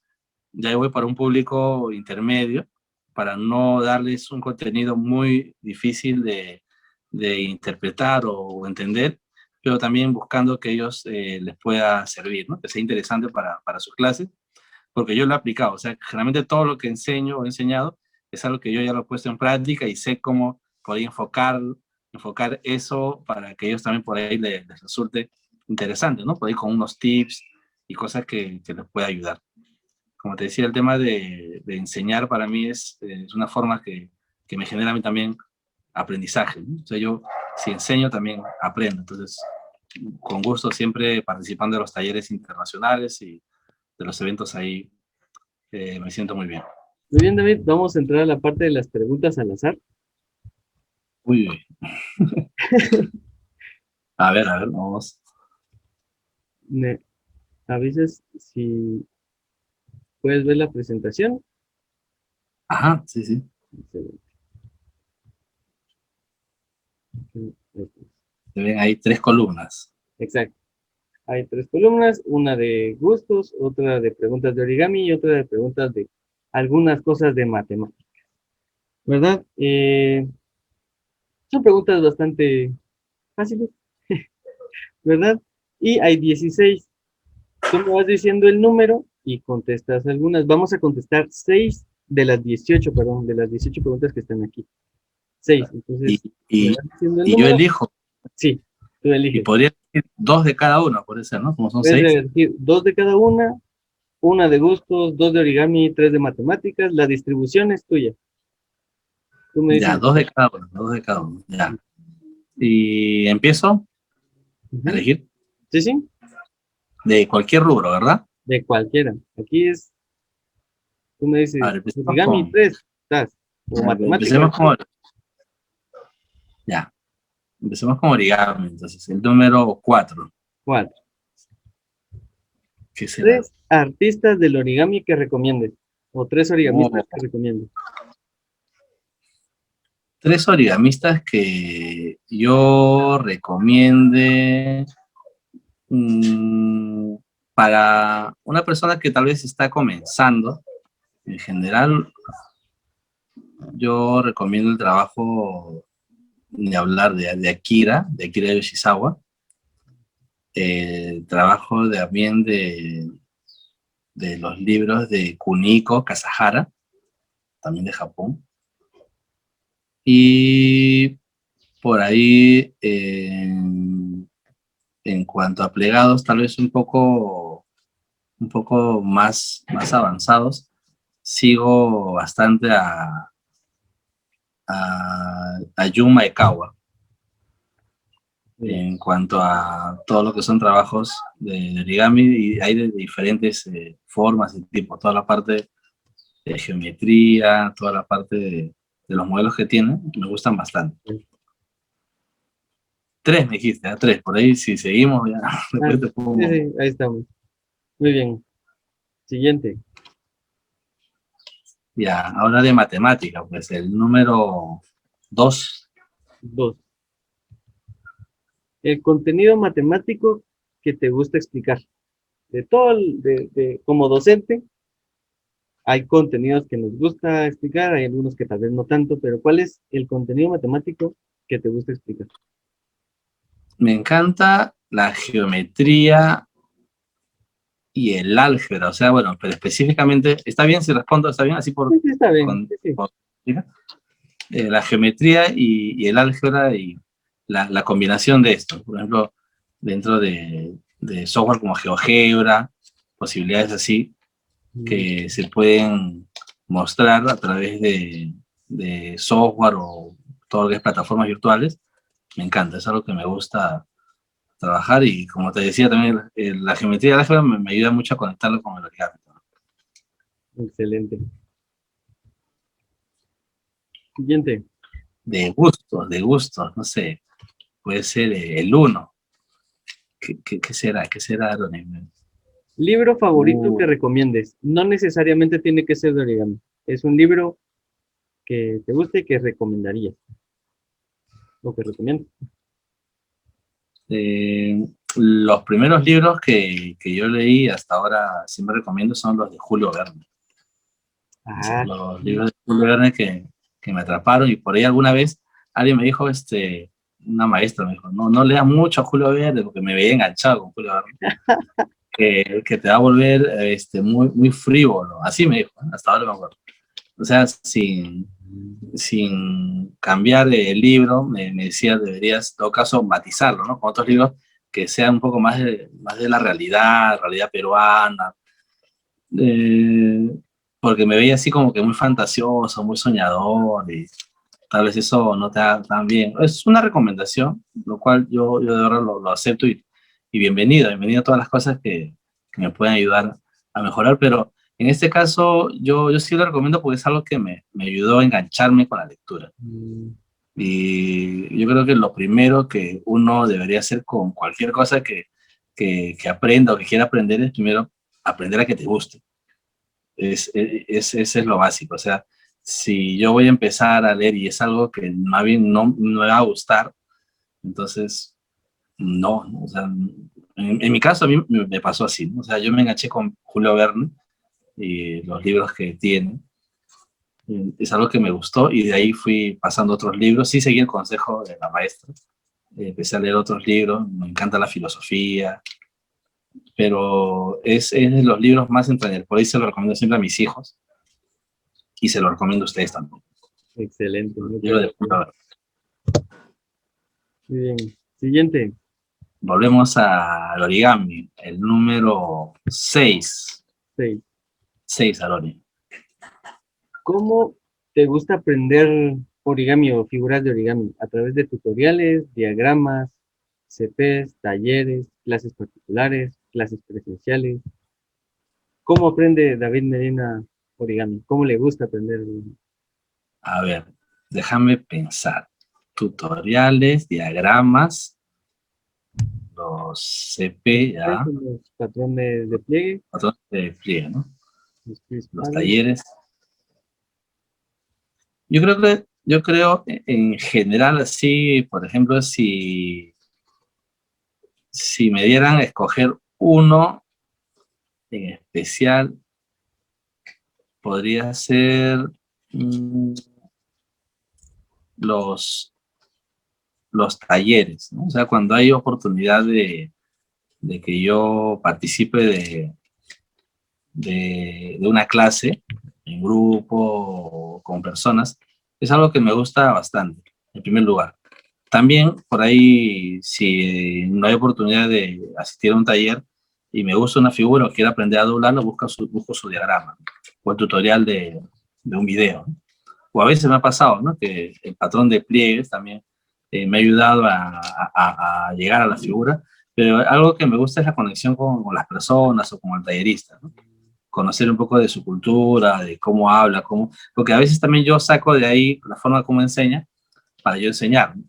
ya voy para un público intermedio, para no darles un contenido muy difícil de interpretar o entender, pero también buscando que ellos les pueda servir, ¿no? Que sea interesante para sus clases, porque yo lo he aplicado. O sea, generalmente todo lo que enseño o he enseñado es algo que yo ya lo he puesto en práctica y sé cómo poder enfocar eso para que ellos también por ahí les resulte interesante, ¿no? Por ahí con unos tips y cosas que les pueda ayudar. Como te decía, el tema de enseñar para mí es una forma que me genera a mí también aprendizaje, ¿no? O sea, yo si enseño también aprendo. Entonces, con gusto siempre participando de los talleres internacionales y de los eventos ahí, me siento muy bien. Muy bien, David, vamos a entrar a la parte de las preguntas al azar. Uy, uy. A ver, vamos. Me avisas si puedes ver la presentación. Ajá, sí, sí. Excelente. Se ven ahí 3 columnas. Exacto. Hay 3 columnas, una de gustos, otra de preguntas de origami y otra de preguntas de algunas cosas de matemáticas. ¿Verdad? Son preguntas bastante fáciles, ¿verdad? Y hay 16. Tú me vas diciendo el número y contestas algunas. Vamos a contestar 6 de las 18, perdón, de las 18 preguntas que están aquí. 6. Entonces, Y el yo número. elijo. Sí, tú eliges. Y podría decir 2 de cada uno, por eso, ¿no? Como son Puedes 6. elegir 2 de cada una de gustos, 2 de origami, 3 de matemáticas. La distribución es tuya. Tú me dices. Ya, 2 de cada uno, 2 de cada uno, ya. Y empiezo a elegir. Sí, sí. De cualquier rubro, ¿verdad? De cualquiera. Aquí es, tú me dices, A ver, empecemos origami con, 3, estás, o matemáticas. empecemos con, ya, empecemos con origami, entonces, el número 4, 4. ¿qué será? 3 artistas del origami que recomiendes, o 3 origamistas Oh, que recomiendes. 3 origamistas que yo recomiende mm, para una persona que tal vez está comenzando. En general, yo recomiendo el trabajo de hablar de Akira Yoshizawa, el trabajo también de los libros de Kuniko Kasahara, también de Japón, y por ahí en cuanto a plegados, tal vez un poco más avanzados, sigo bastante a Jun Maekawa en cuanto a todo lo que son trabajos de origami, y hay de diferentes formas y tipos, toda la parte de geometría, toda la parte de los modelos que tienen, me gustan bastante. 3 me dijiste, ¿eh? 3, por ahí si seguimos ya, después te pongo. Sí, sí, ahí estamos. Muy bien. Siguiente. Ya, ahora de matemática, pues el número 2. 2. El contenido matemático que te gusta explicar. De todo, como docente, hay contenidos que nos gusta explicar, hay algunos que tal vez no tanto, pero ¿cuál es el contenido matemático que te gusta explicar? Me encanta la geometría y el álgebra, o sea, bueno, pero específicamente, ¿está bien si respondo? ¿Está bien así Sí, sí, está bien. Sí, la geometría y el álgebra y la combinación de esto? Por ejemplo, dentro de software como GeoGebra, posibilidades así que se pueden mostrar a través de software o todo lo que es plataformas virtuales. Me encanta, es algo que me gusta trabajar, y como te decía también, la geometría del álgebra me ayuda mucho a conectarlo con el origami. excelente. Siguiente. De gustos, no sé, puede ser el 1. ¿Qué será? ¿Qué será, Aaron? Libro favorito que recomiendes. No necesariamente tiene que ser de origami. Es un libro que te guste y que recomendarías. O que recomiendas. Los primeros libros que yo leí hasta ahora, siempre recomiendo, son los de Julio Verne. Ah, Los libros de Julio Verne que me atraparon, y por ahí alguna vez alguien me dijo, una maestra me dijo, no leas mucho a Julio Verne, porque me veía enganchado con Julio Verne, que te va a volver muy, muy frívolo. Así me dijo, hasta ahora me acuerdo. O sea, sin cambiar el libro, me decía, deberías, en todo caso, matizarlo, ¿no? Con otros libros que sean un poco más de la realidad peruana, porque me veía así como que muy fantasioso, muy soñador, y tal vez eso no te haga tan bien. Es una recomendación, lo cual yo de verdad lo acepto, y bienvenido a todas las cosas que me pueden ayudar a mejorar, pero en este caso yo sí lo recomiendo porque es algo que me ayudó a engancharme con la lectura. Y yo creo que lo primero que uno debería hacer con cualquier cosa que aprenda o que quiera aprender es primero aprender a que te guste. Ese es lo básico. O sea, si yo voy a empezar a leer y es algo que más bien no me va a gustar, entonces no. O sea, en mi caso a mí me pasó así, ¿no? O sea, yo me enganché con Julio Verne y los libros que tiene. Es algo que me gustó, y de ahí fui pasando otros libros. Sí seguí el consejo de la maestra. Empecé a leer otros libros. Me encanta la filosofía, pero es de los libros más entrañables. Por ahí se lo recomiendo siempre a mis hijos, y se lo recomiendo a ustedes también. excelente. Muy bien. Siguiente. Volvemos al origami, el número 6. 6. 6, Aroni. ¿Cómo te gusta aprender origami o figuras de origami? ¿A través de tutoriales, diagramas, CPs, talleres, clases particulares? clases presenciales. ¿Cómo aprende David Medina origami? ¿Cómo le gusta aprender origami? A ver, déjame pensar. Tutoriales, diagramas, los CP, ya, Los patrones de pliegue, patrones de despliegue, ¿no? los Los principales. talleres. Yo creo en general así, por ejemplo, si me dieran a escoger uno en especial, podría ser los, los talleres, ¿no? O sea, cuando hay oportunidad de que yo participe de una clase en grupo o con personas, es algo que me gusta bastante, en primer lugar. También, por ahí, si no hay oportunidad de asistir a un taller y me gusta una figura o quiero aprender a doblarlo, busco su diagrama, ¿no? O el tutorial de un video, ¿no? O a veces me ha pasado, ¿no? Que el patrón de pliegues también me ha ayudado a llegar a la figura, pero algo que me gusta es la conexión con las personas o con el tallerista, ¿no? Conocer un poco de su cultura, de cómo habla, porque a veces también yo saco de ahí la forma como enseña para yo enseñar, ¿no?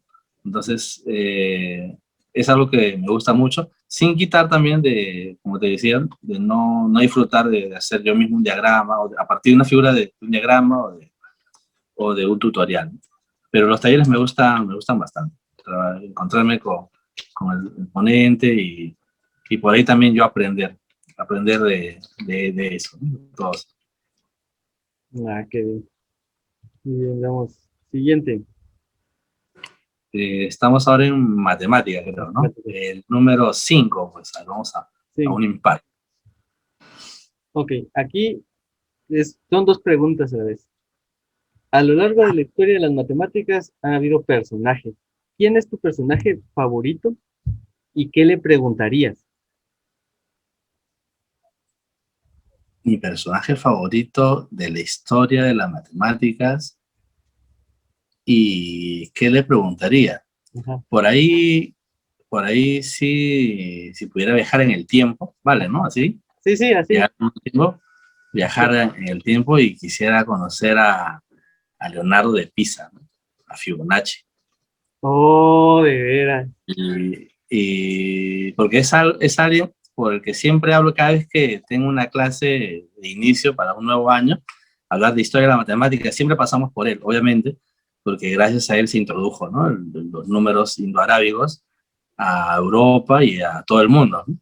Entonces, es algo que me gusta mucho, sin quitar también de, como te decía, de no disfrutar de hacer yo mismo un diagrama, a partir de una figura de un diagrama o de un tutorial. Pero los talleres me gustan bastante. Encontrarme con el ponente y por ahí también yo aprender de eso, ¿no? Todos. Ah, qué bien. Muy bien, vamos. Siguiente. Estamos ahora en matemática, creo, ¿no? El número 5, pues vamos a Sí. un impar. Ok, aquí son dos preguntas a la vez. A lo largo de la historia de las matemáticas han habido personajes. ¿Quién es tu personaje favorito y qué le preguntarías? Mi personaje favorito de la historia de las matemáticas y qué le preguntaría. Ajá. Por ahí sí, si pudiera viajar en el tiempo, ¿vale? ¿No? Así. Sí, sí, así. Viajar en el tiempo y quisiera conocer a Leonardo de Pisa, ¿no? A Fibonacci. Oh, de veras. Y porque es alguien por el que siempre hablo cada vez que tengo una clase de inicio para un nuevo año, hablar de historia de la matemática, siempre pasamos por él, obviamente, porque gracias a él se introdujo, ¿no? Los números indoarábigos a Europa y a todo el mundo, ¿no?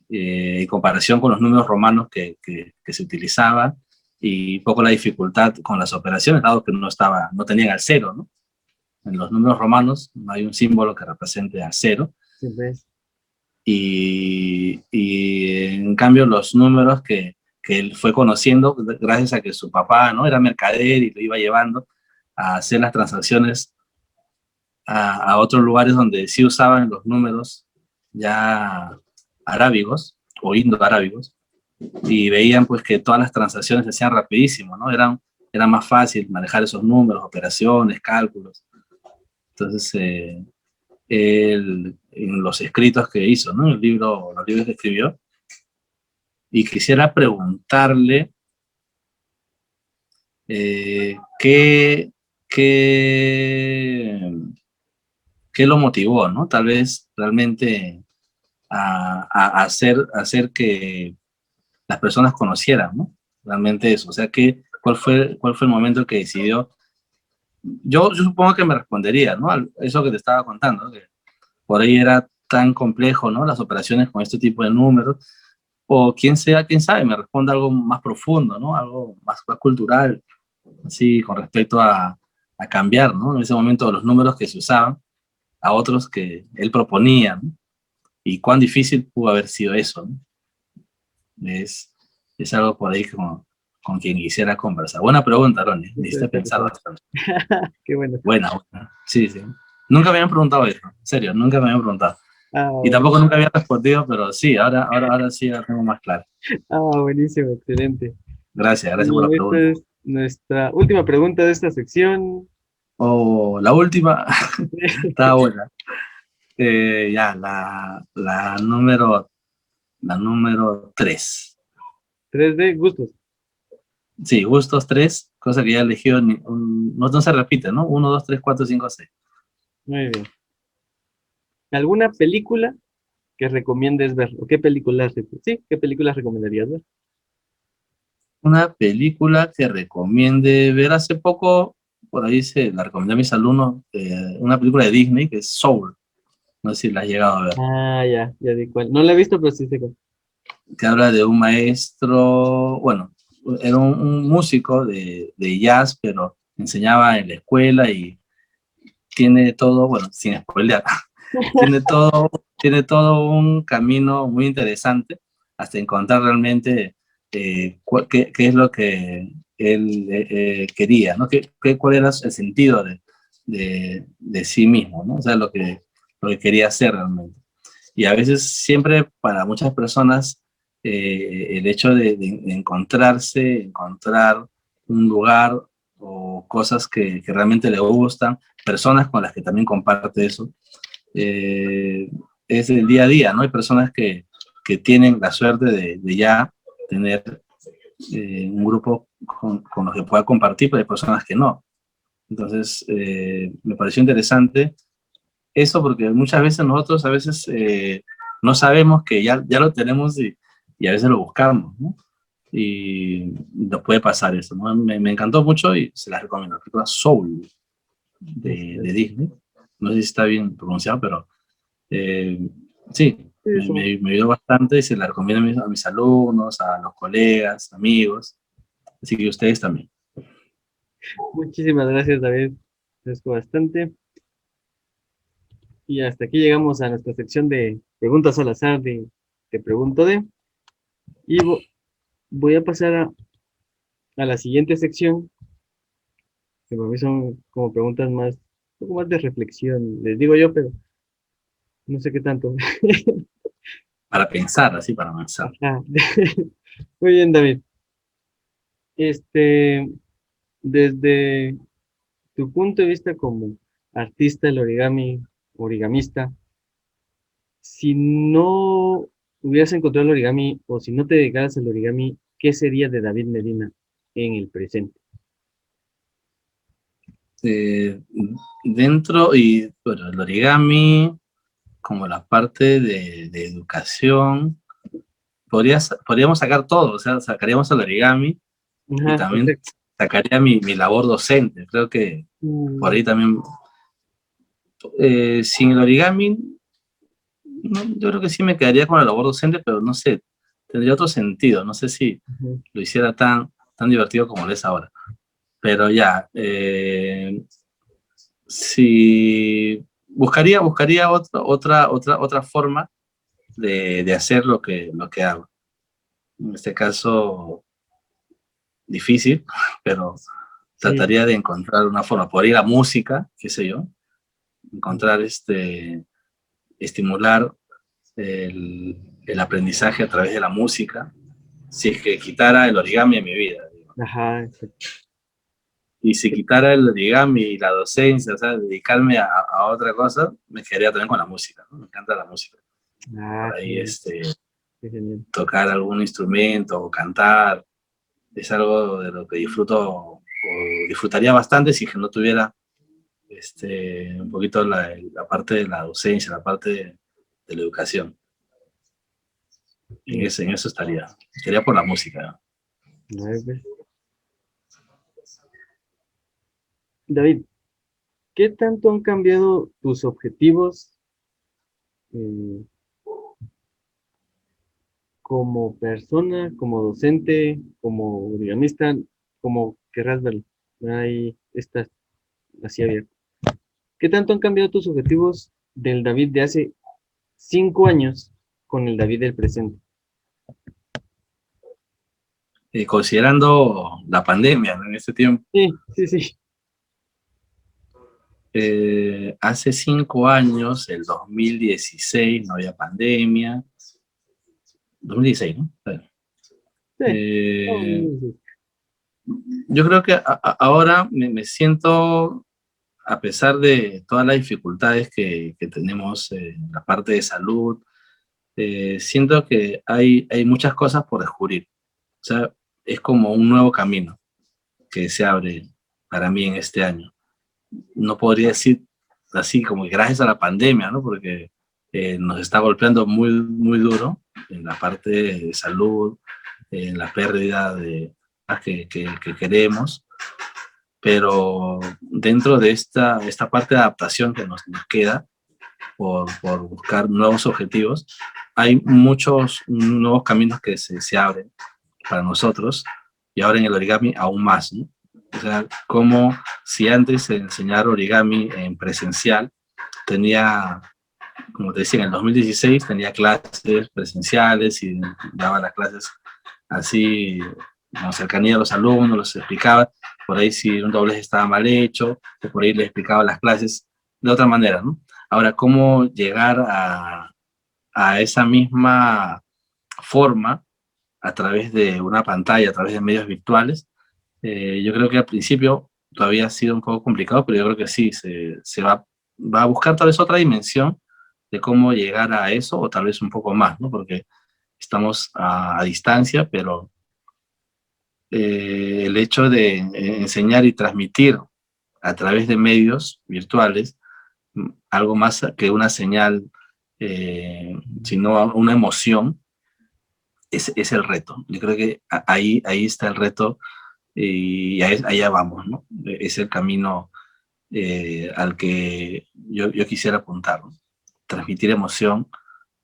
En comparación con los números romanos que se utilizaban y poco la dificultad con las operaciones, dado que no tenían al cero, ¿no? En los números romanos no hay un símbolo que represente al cero. Sí, pues. Y en cambio los números que él fue conociendo gracias a que su papá, ¿no? Era mercader y lo iba llevando a hacer las transacciones a otros lugares donde sí usaban los números ya arábigos o indoarábigos y veían pues que todas las transacciones se hacían rapidísimo, ¿no? Era más fácil manejar esos números, operaciones, cálculos. Entonces, él, en los escritos que hizo, ¿no? Los libros que escribió, y quisiera preguntarle qué lo motivó, ¿no? Tal vez realmente a hacer que las personas conocieran, ¿no? Realmente eso, o sea, ¿cuál fue el momento que decidió? Yo supongo que me respondería, ¿no? Eso que te estaba contando, ¿no? Que por ahí era tan complejo, ¿no? Las operaciones con este tipo de números, o quién sabe, me responde algo más profundo, ¿no? Algo más cultural, así, con respecto a cambiar, ¿no? En ese momento los números que se usaban a otros que él proponía, ¿no? Y cuán difícil pudo haber sido eso, ¿no? Es algo por ahí con quien quisiera conversar. Buena pregunta, Ronnie. Me hiciste pensar bastante. Qué bueno. Buena. Sí. Nunca me habían preguntado eso. En serio, nunca me habían preguntado. Y tampoco nunca había respondido, pero sí, ahora sí la tengo más clara. Buenísimo, excelente. Gracias por la pregunta. Esta es nuestra última pregunta de esta sección. La última. Está buena. Ya, la número La número 3. 3D, gustos. Sí, gustos 3, cosa que ya he elegido, no se repite, ¿no? 1, 2, 3, 4, 5, 6. Muy bien. ¿Alguna película que recomiendes ver? ¿O qué películas? Sí, ¿qué películas recomendarías ver? Una película que recomiende ver hace poco, por ahí se la recomendé a mis alumnos, una película de Disney que es Soul. No sé si la has llegado a ver. Ah, ya di cuál. No la he visto, pero sí sé cuál. Que habla de un maestro, bueno, era un músico de jazz, pero enseñaba en la escuela y tiene todo, bueno, sin spoilear, tiene todo, tiene todo un camino muy interesante hasta encontrar realmente qué es lo que él quería, ¿no? Cuál era el sentido de sí mismo, ¿no? O sea, lo que quería hacer realmente. Y a veces siempre para muchas personas el hecho de encontrarse, encontrar un lugar o cosas que realmente le gustan, personas con las que también comparte eso, eh, es el día a día, ¿no? Hay personas que tienen la suerte de ya tener un grupo con los que pueda compartir, pero hay personas que no. Entonces, me pareció interesante eso porque muchas veces nosotros a veces no sabemos que ya lo tenemos y a veces lo buscamos, ¿no? Y nos puede pasar eso, ¿no? Me encantó mucho y se las recomiendo. La película Soul de Disney. No sé si está bien pronunciado, pero eh, sí, Sí, me ayudó bastante y se la recomiendo a mis alumnos, a los colegas, amigos. Así que ustedes también. muchísimas gracias, David. Agradezco bastante. Y hasta aquí llegamos a nuestra sección de preguntas al azar de Te Pregunto de. Y voy a pasar a la siguiente sección, que para mí son como preguntas más, un poco más de reflexión, les digo yo, pero no sé qué tanto. Para pensar, así, para avanzar. Ajá. Muy bien, David. Este, desde tu punto de vista como artista del origami, origamista, si no hubieras encontrado el origami o si no te dedicaras al origami, ¿qué sería de David Medina en el presente? Eh, Dentro y bueno, el origami, como la parte de educación, podríamos sacar todo, o sea, sacaríamos el origami y Ajá, también perfecto. sacaría mi labor docente. Creo que por Mm, ahí también, sin el origami, no, yo creo que sí me quedaría con la labor docente, pero no sé, tendría otro sentido, no sé si ujú. lo hiciera tan divertido como lo es ahora. Pero ya, si buscaría otra forma de hacer lo que hago. En este caso, difícil, pero Sí. trataría de encontrar una forma, por ir a música, qué sé yo, encontrar estimular el aprendizaje a través de la música, si es que quitara el origami en mi vida. Digo. Ajá, exacto. Y si quitara el origami y la docencia, o sea, dedicarme a otra cosa, me quedaría también con la música, ¿no? Me encanta la música. Ah, Por ahí genial, qué genial. tocar algún instrumento o cantar, es algo de lo que disfruto o disfrutaría bastante si que no tuviera un poquito la parte de la docencia, la parte de la educación. Mm, En eso estaría por la música, ¿no? a ver, pues. David, ¿qué tanto han cambiado tus objetivos eh, como persona, como docente, como origamista, como querrás verlo? Ahí estás, así abierto. ¿Qué tanto han cambiado tus objetivos del David de hace 5 años con el David del presente? Considerando la pandemia, ¿no? En este tiempo, Sí, sí, sí. hace 5 años, el 2016, no había pandemia, 2016, ¿no? Bueno, Sí. Oh, eh, sí, sí. yo creo que ahora me siento, a pesar de todas las dificultades que tenemos en la parte de salud, siento que hay muchas cosas por descubrir. O sea, es como un nuevo camino que se abre para mí en este año. No podría decir así como que gracias a la pandemia, ¿no? Porque nos está golpeando muy, muy duro en la parte de salud, en la pérdida de que queremos, pero dentro de esta parte de adaptación que nos queda por buscar nuevos objetivos, hay muchos nuevos caminos que se abren para nosotros y ahora en el origami aún más, ¿no? O sea, como si antes enseñar origami en presencial tenía, como te decía, en el 2016 tenía clases presenciales y daba las clases así, con cercanía a los alumnos, los explicaba, por ahí si un doblez estaba mal hecho, o por ahí les explicaba las clases de otra manera, ¿no? Ahora, ¿cómo llegar a esa misma forma a través de una pantalla, a través de medios virtuales? Yo creo que al principio todavía ha sido un poco complicado, pero yo creo que sí, se va a buscar tal vez otra dimensión de cómo llegar a eso, o tal vez un poco más, ¿no? Porque estamos a distancia, pero el hecho de enseñar y transmitir a través de medios virtuales algo más que una señal, sino una emoción, es el reto. Yo creo que ahí está el reto y allá vamos, ¿no? Es el camino al que yo quisiera apuntar, ¿no? Transmitir emoción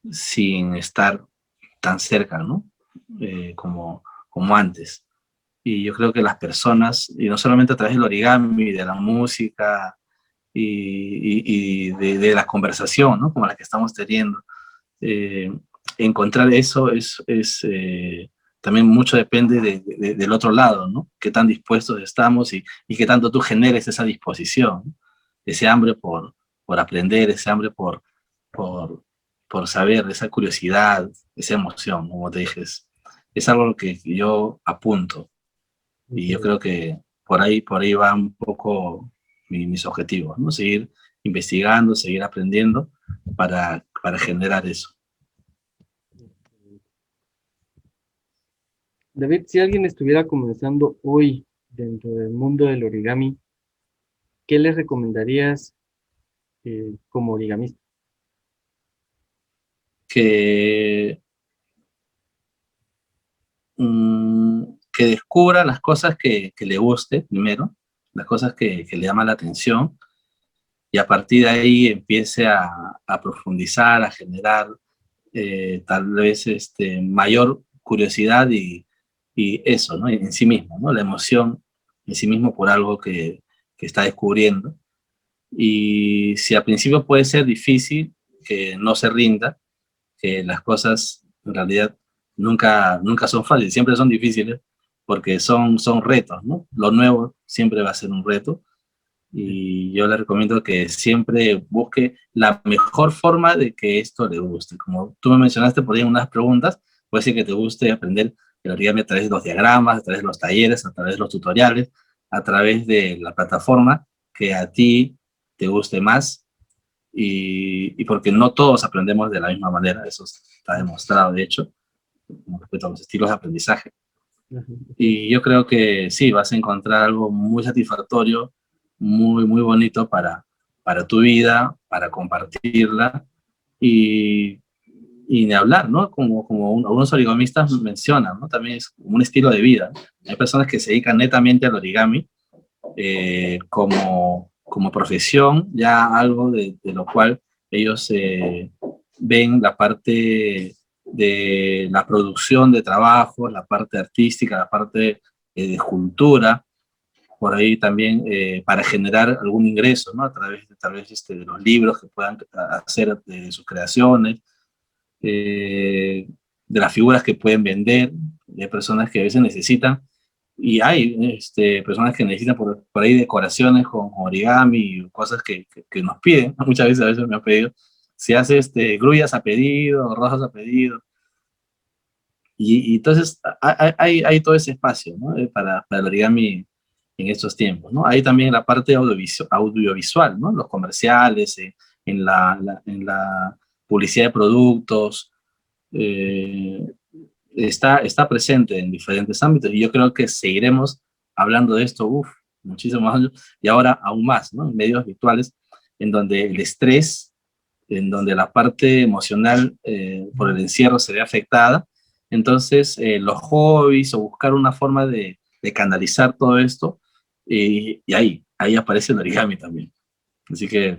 sin estar tan cerca, ¿no? Como antes. Y yo creo que las personas, y no solamente a través del origami, de la música y de la conversación, ¿no? Como la que estamos teniendo, eh, encontrar eso también mucho depende del otro lado, ¿no? Qué tan dispuestos estamos y qué tanto tú generes esa disposición, ¿no? Ese hambre por aprender, ese hambre por, por saber, esa curiosidad, esa emoción, como te dije, es algo que yo apunto. Y yo creo que por ahí van un poco mis objetivos, ¿no? Seguir investigando, seguir aprendiendo para generar eso. David, si alguien estuviera comenzando hoy dentro del mundo del origami, ¿qué le recomendarías como origamista? Que que descubra las cosas que le guste primero, las cosas que le llaman la atención, y a partir de ahí empiece a profundizar, a generar tal vez mayor curiosidad y eso, ¿no? En sí mismo, ¿no? La emoción en sí mismo por algo que está descubriendo. Y si al principio puede ser difícil, que no se rinda, que las cosas en realidad nunca son fáciles, siempre son difíciles, porque son retos, ¿no? Lo nuevo siempre va a ser un reto, y yo le recomiendo que siempre busque la mejor forma de que esto le guste. Como tú me mencionaste por ahí en unas preguntas, puede ser que te guste aprender el origami a través de los diagramas, a través de los talleres, a través de los tutoriales, a través de la plataforma que a ti te guste más, y porque no todos aprendemos de la misma manera, eso está demostrado, de hecho, con respecto a los estilos de aprendizaje. Y yo creo que sí, vas a encontrar algo muy satisfactorio, muy, muy bonito para tu vida, para compartirla, y, y ni hablar, ¿no? Como algunos origamistas mencionan, ¿no? También es un estilo de vida. Hay personas que se dedican netamente al origami como profesión, ya algo de lo cual ellos ven la parte de la producción de trabajos, la parte artística, la parte de escultura, por ahí también para generar algún ingreso, ¿no? A través de tal vez de los libros que puedan hacer de sus creaciones, de las figuras que pueden vender, de personas que a veces necesitan, y hay personas que necesitan por ahí decoraciones con origami y cosas que nos piden, muchas veces a veces me han pedido, si hace grullas a pedido, rosas a pedido, y entonces hay todo ese espacio, ¿no? para el origami en estos tiempos, ¿no? Hay también la parte audiovisual, ¿no? Los comerciales, en la publicidad de productos, eh, está presente en diferentes ámbitos y yo creo que seguiremos hablando de esto, muchísimos años, y ahora aún más, ¿no? En medios virtuales, en donde el estrés, en donde la parte emocional por el encierro se ve afectada. Entonces, los hobbies o buscar una forma de canalizar todo esto, y ahí aparece el origami también. Así que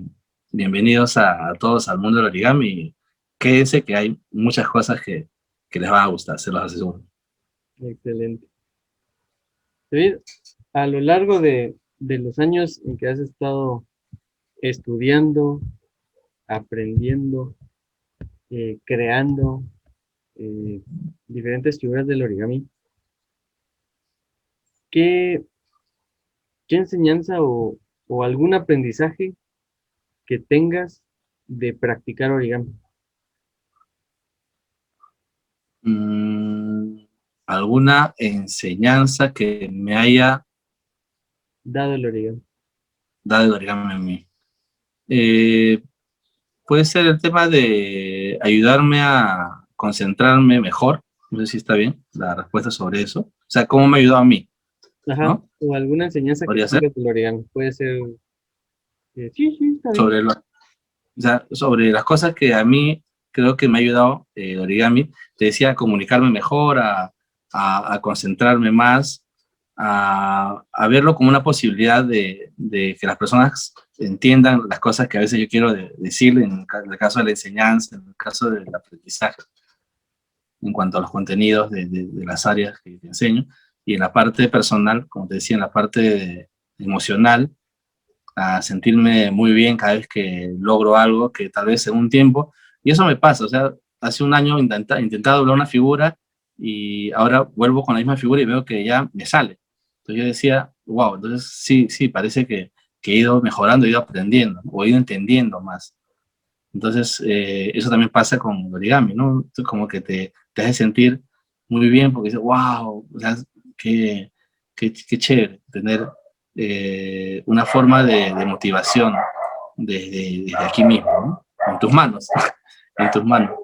bienvenidos a todos al mundo del origami. Quédense que hay muchas cosas que les van a gustar, se los aseguro. Excelente. David, a lo largo de los años en que has estado estudiando, aprendiendo, creando diferentes figuras del origami, ¿qué, qué enseñanza o algún aprendizaje que tengas de practicar origami? ¿Alguna enseñanza que me haya Dado el origami. dado el origami a mí? Puede ser el tema de ayudarme a concentrarme mejor. No sé si está bien la respuesta sobre eso. O sea, ¿cómo me ayudó a mí? Ajá, ¿No? o alguna enseñanza que ¿Podría ser? tengas del origami. Puede ser, sí, está bien. O sea, sobre las cosas que a mí creo que me ha ayudado el origami. Te decía, a comunicarme mejor, a concentrarme más, a verlo como una posibilidad de que las personas entiendan las cosas que a veces yo quiero decir en el caso de la enseñanza, en el caso del aprendizaje, en cuanto a los contenidos de las áreas que te enseño. Y en la parte personal, como te decía, en la parte emocional, a sentirme muy bien cada vez que logro algo que tal vez en un tiempo, y eso me pasa, o sea, hace un año intentaba doblar una figura y ahora vuelvo con la misma figura y veo que ya me sale. Entonces yo decía, wow, entonces sí, parece que he ido mejorando, he ido aprendiendo, o he ido entendiendo más. Entonces, eso también pasa con el origami, ¿no? Entonces, como que te hace sentir muy bien porque dices, wow, o sea, qué chévere tener una forma de motivación desde aquí mismo, ¿no? En tus manos, en tus manos.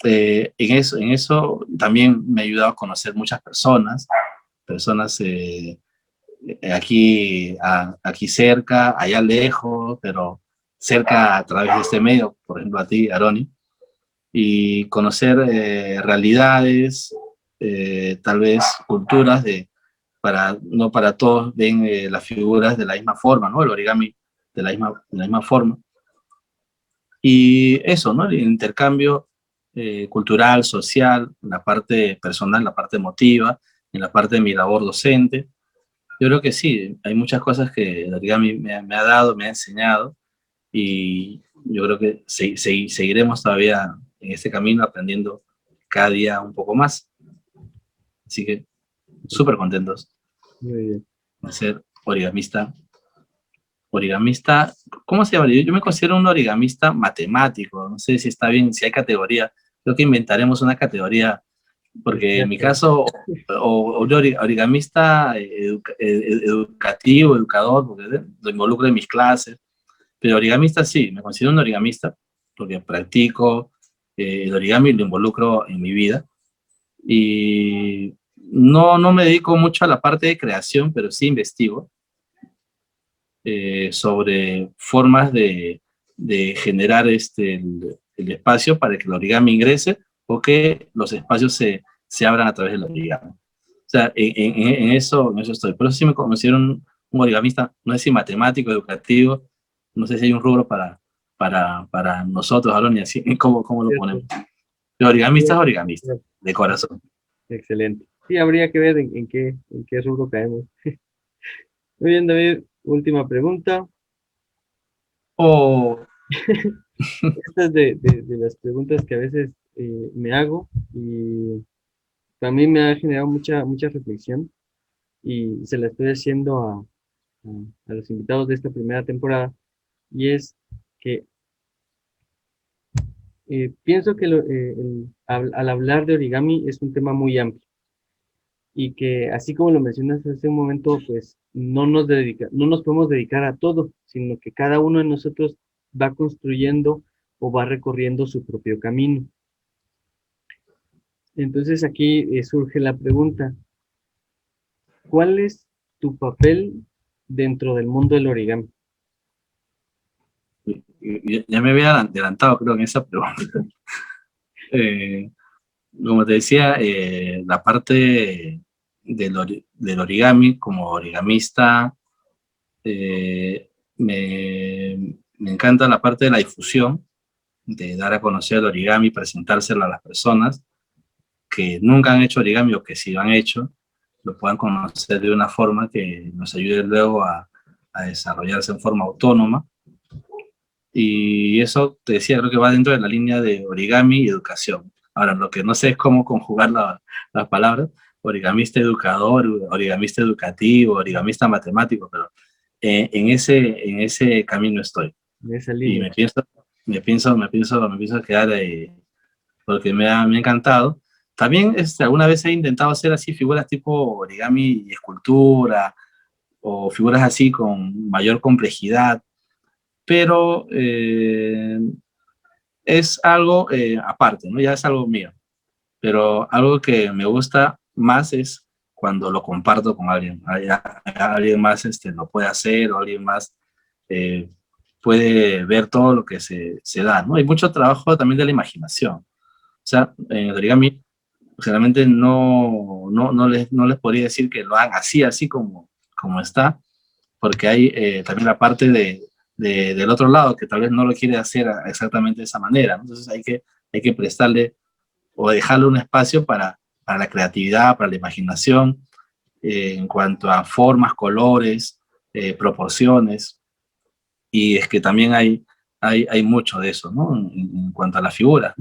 En eso también me ha ayudado a conocer muchas personas aquí cerca, allá lejos, pero cerca a través de este medio, por ejemplo a ti, Aroni, y conocer realidades, tal vez culturas no para todos ven las figuras de la misma forma, ¿no? El origami de la misma forma. Y eso, ¿no? El intercambio cultural, social, en la parte personal, en la parte emotiva, en la parte de mi labor docente. Yo creo que sí, hay muchas cosas que el origami me ha dado, me ha enseñado, y yo creo que seguiremos todavía en este camino aprendiendo cada día un poco más. Así que súper contentos Muy bien. de ser origamista. Origamista, ¿cómo se llama? Yo me considero un origamista matemático, no sé si está bien, si hay categoría. Creo que inventaremos una categoría, porque en mi caso, o origamista educativo, educador, porque lo involucro en mis clases, pero origamista sí, me considero un origamista, porque practico el origami y lo involucro en mi vida. Y no me dedico mucho a la parte de creación, pero sí investigo sobre formas de generar el espacio para que el origami ingrese o que los espacios se abran a través del origami. O sea, en eso estoy. Por eso sí me considero un origamista, no sé si matemático, educativo, no sé si hay un rubro para nosotros, Aaron, y así, ¿cómo lo ponemos? Pero origamista es origamista, de corazón. Excelente. Sí, habría que ver en qué rubro caemos. Muy bien, David, última pregunta. O Esta es de las preguntas que a veces me hago y también me ha generado mucha reflexión y se la estoy haciendo a los invitados de esta primera temporada, y es que pienso que al hablar de origami es un tema muy amplio y que así como lo mencionas hace un momento, pues no nos podemos dedicar a todo, sino que cada uno de nosotros va construyendo o va recorriendo su propio camino. Entonces aquí surge la pregunta, ¿cuál es tu papel dentro del mundo del origami? Ya me había adelantado, creo, en esa pregunta. Eh, Como te decía, la parte del origami, como origamista, me encanta la parte de la difusión, de dar a conocer el origami, presentárselo a las personas que nunca han hecho origami o que sí lo han hecho, lo puedan conocer de una forma que nos ayude luego a desarrollarse en forma autónoma. Y eso, te decía, creo que va dentro de la línea de origami y educación. Ahora, lo que no sé es cómo conjugar las palabras, origamista educador, origamista educativo, origamista matemático, pero en ese camino estoy. En esa Y línea. me pienso quedar ahí, porque me ha encantado. También alguna vez he intentado hacer así figuras tipo origami y escultura, o figuras así con mayor complejidad, pero es algo aparte, ¿no? Ya es algo mío. Pero algo que me gusta más es cuando lo comparto con alguien. Alguien más lo puede hacer o alguien más eh, puede ver todo lo que se da, ¿no? Hay mucho trabajo también de la imaginación. O sea, en el origami generalmente no les podría decir que lo hagan así como está, porque hay también la parte del otro lado que tal vez no lo quiere hacer exactamente de esa manera, ¿no? Entonces hay que prestarle o dejarle un espacio para la creatividad, para la imaginación, en cuanto a formas, colores, proporciones, y es que también hay mucho de eso, ¿no? En cuanto a la figura.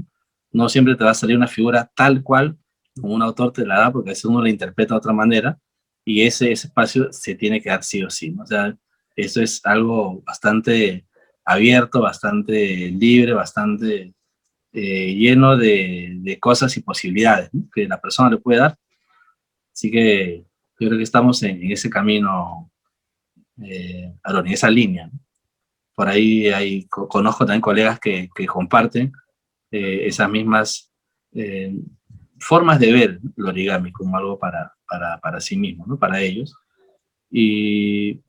No siempre te va a salir una figura tal cual como un autor te la da, porque a veces uno la interpreta de otra manera, y ese espacio se tiene que dar sí o sí, ¿no? O sea, eso es algo bastante abierto, bastante libre, bastante lleno de cosas y posibilidades, ¿no?, que la persona le puede dar. Así que yo creo que estamos en ese camino, Aaron, en esa línea, ¿no? Por ahí conozco también colegas que comparten esas mismas eh, formas de ver el origami como algo para sí mismo, ¿no? Para ellos. Y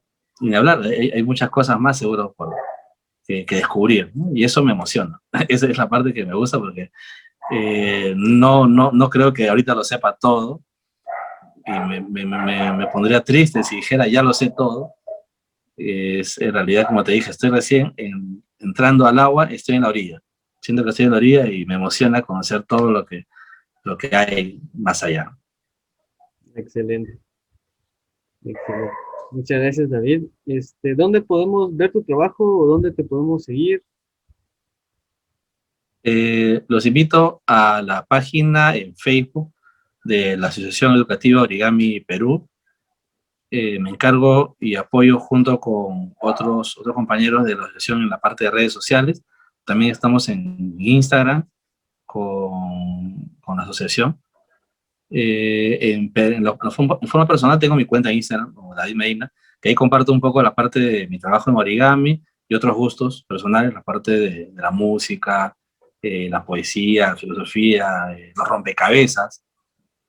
ni hablar, hay muchas cosas más seguro que descubrir, ¿no? Y eso me emociona. Esa es la parte que me gusta porque no creo que ahorita lo sepa todo y me pondría triste si dijera ya lo sé todo. Es, en realidad, como te dije, estoy recién entrando al agua, estoy en la orilla. Siento que estoy en la orilla y me emociona conocer todo lo que hay más allá. Excelente, excelente. Muchas gracias, David. ¿Dónde podemos ver tu trabajo o dónde te podemos seguir? Los invito a la página en Facebook de la Asociación Educativa Origami Perú. Me encargo y apoyo junto con otros compañeros de la asociación en la parte de redes sociales. También estamos en Instagram con la asociación. En forma personal tengo mi cuenta en Instagram, como David Medina, que ahí comparto un poco la parte de mi trabajo en origami y otros gustos personales, la parte de la música, la poesía, la filosofía, los rompecabezas,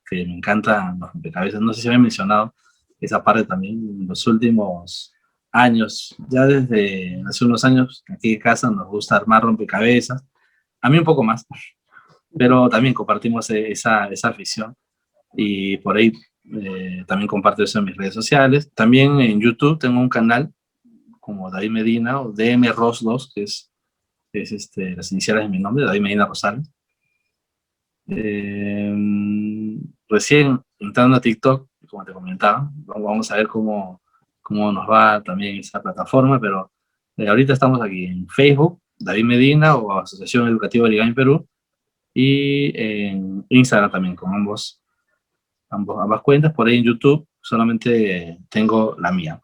que me encantan los rompecabezas. No sé si me he mencionado esa parte también en los últimos años, ya desde hace unos años, aquí en casa nos gusta armar rompecabezas, a mí un poco más, pero también compartimos esa afición y por ahí también comparto eso en mis redes sociales. También en YouTube tengo un canal como David Medina o DM Ros 2, que es las iniciales de mi nombre, David Medina Rosales. Eh, Recién entrando a TikTok, como te comentaba, vamos a ver cómo nos va también esa plataforma, pero ahorita estamos aquí en Facebook, David Medina o Asociación Educativa Origami Perú, y en Instagram también con ambas cuentas. Por ahí en YouTube solamente tengo la mía.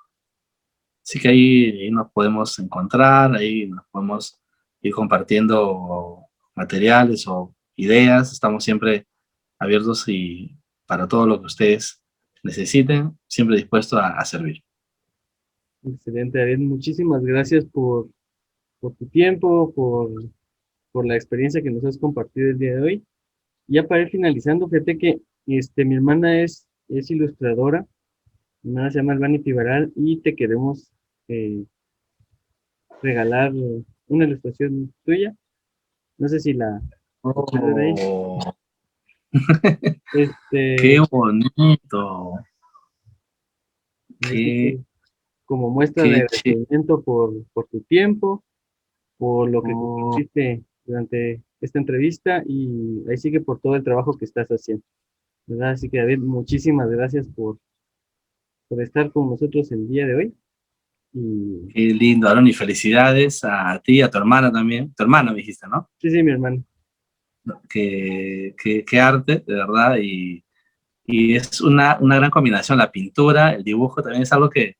Así que ahí nos podemos encontrar, ahí nos podemos ir compartiendo materiales o ideas. Estamos siempre abiertos y para todo lo que ustedes necesiten, siempre dispuesto a servir. Excelente, David. Muchísimas gracias por tu tiempo, por la experiencia que nos has compartido el día de hoy. ya para ir finalizando, fíjate que mi hermana es ilustradora, mi hermana se llama Albani Pivaral y te queremos regalar una ilustración tuya. No sé si la puedes ver ahí. Oh, Este, qué bonito. así que Qué, como muestra de qué chido. agradecimiento por tu tiempo, por lo que Oh, compartiste durante esta entrevista y ahí sigue por todo el trabajo que estás haciendo, ¿verdad? Así que David, muchísimas gracias por estar con nosotros el día de hoy. Y qué lindo, Aaron, y felicidades a ti, a tu hermana también. Tu hermana me dijiste, ¿no? sí, mi hermano. Qué arte, de verdad, y es una gran combinación. La pintura, el dibujo también es algo que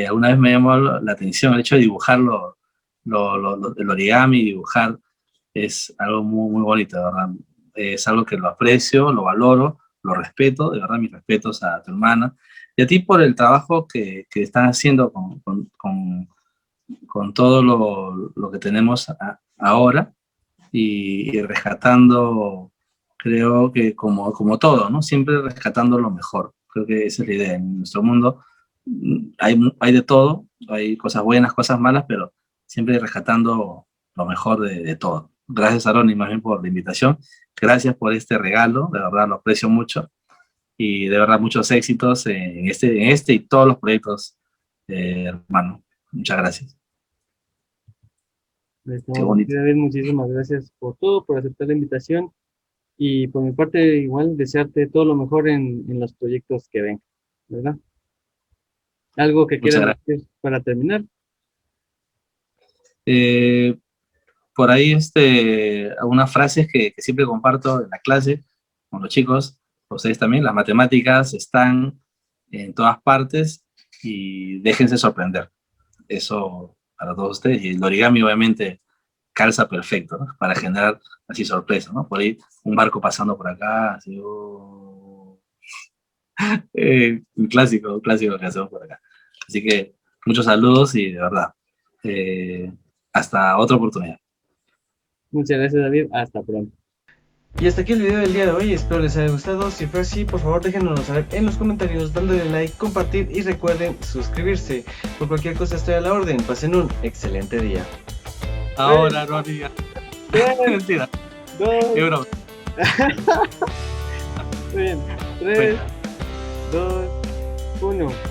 alguna vez me llamó la atención, el hecho de dibujarlo, el origami, dibujar, es algo muy, muy bonito, de verdad. Es algo que lo aprecio, lo valoro, lo respeto, de verdad, mis respetos a tu hermana y a ti por el trabajo que están haciendo con todo lo que tenemos ahora y rescatando, creo que como todo, ¿no? Siempre rescatando lo mejor. Creo que esa es la idea. En nuestro mundo hay de todo, hay cosas buenas, cosas malas, pero siempre rescatando lo mejor de todo. Gracias, Aaron, más bien por la invitación. Gracias por este regalo, de verdad lo aprecio mucho. Y de verdad muchos éxitos en este y todos los proyectos, hermano. Muchas gracias. Qué bonito. David, muchísimas gracias por todo, por aceptar la invitación y por mi parte igual desearte todo lo mejor en los proyectos que vengan, ¿verdad? ¿Algo que Muchas quieras gracias. decir para terminar? Eh, por ahí algunas frases que siempre comparto en la clase con los chicos, ustedes también, las matemáticas están en todas partes y déjense sorprender. Eso para todos ustedes. Y el origami obviamente calza perfecto, ¿no? Para generar así sorpresa, ¿no? Por ahí un barco pasando por acá, así, un clásico que hacemos por acá. Así que muchos saludos y de verdad, eh, hasta otra oportunidad. Muchas gracias, David. Hasta pronto. Y hasta aquí el video del día de hoy, espero les haya gustado. Si fue así, por favor déjenoslo saber en los comentarios, dándole like, compartir y recuerden suscribirse. Por cualquier cosa estoy a la orden. Pasen un excelente día. Ahora, no diga. Mentira. Dos. Qué broma. Muy bien. 3, 2, 1.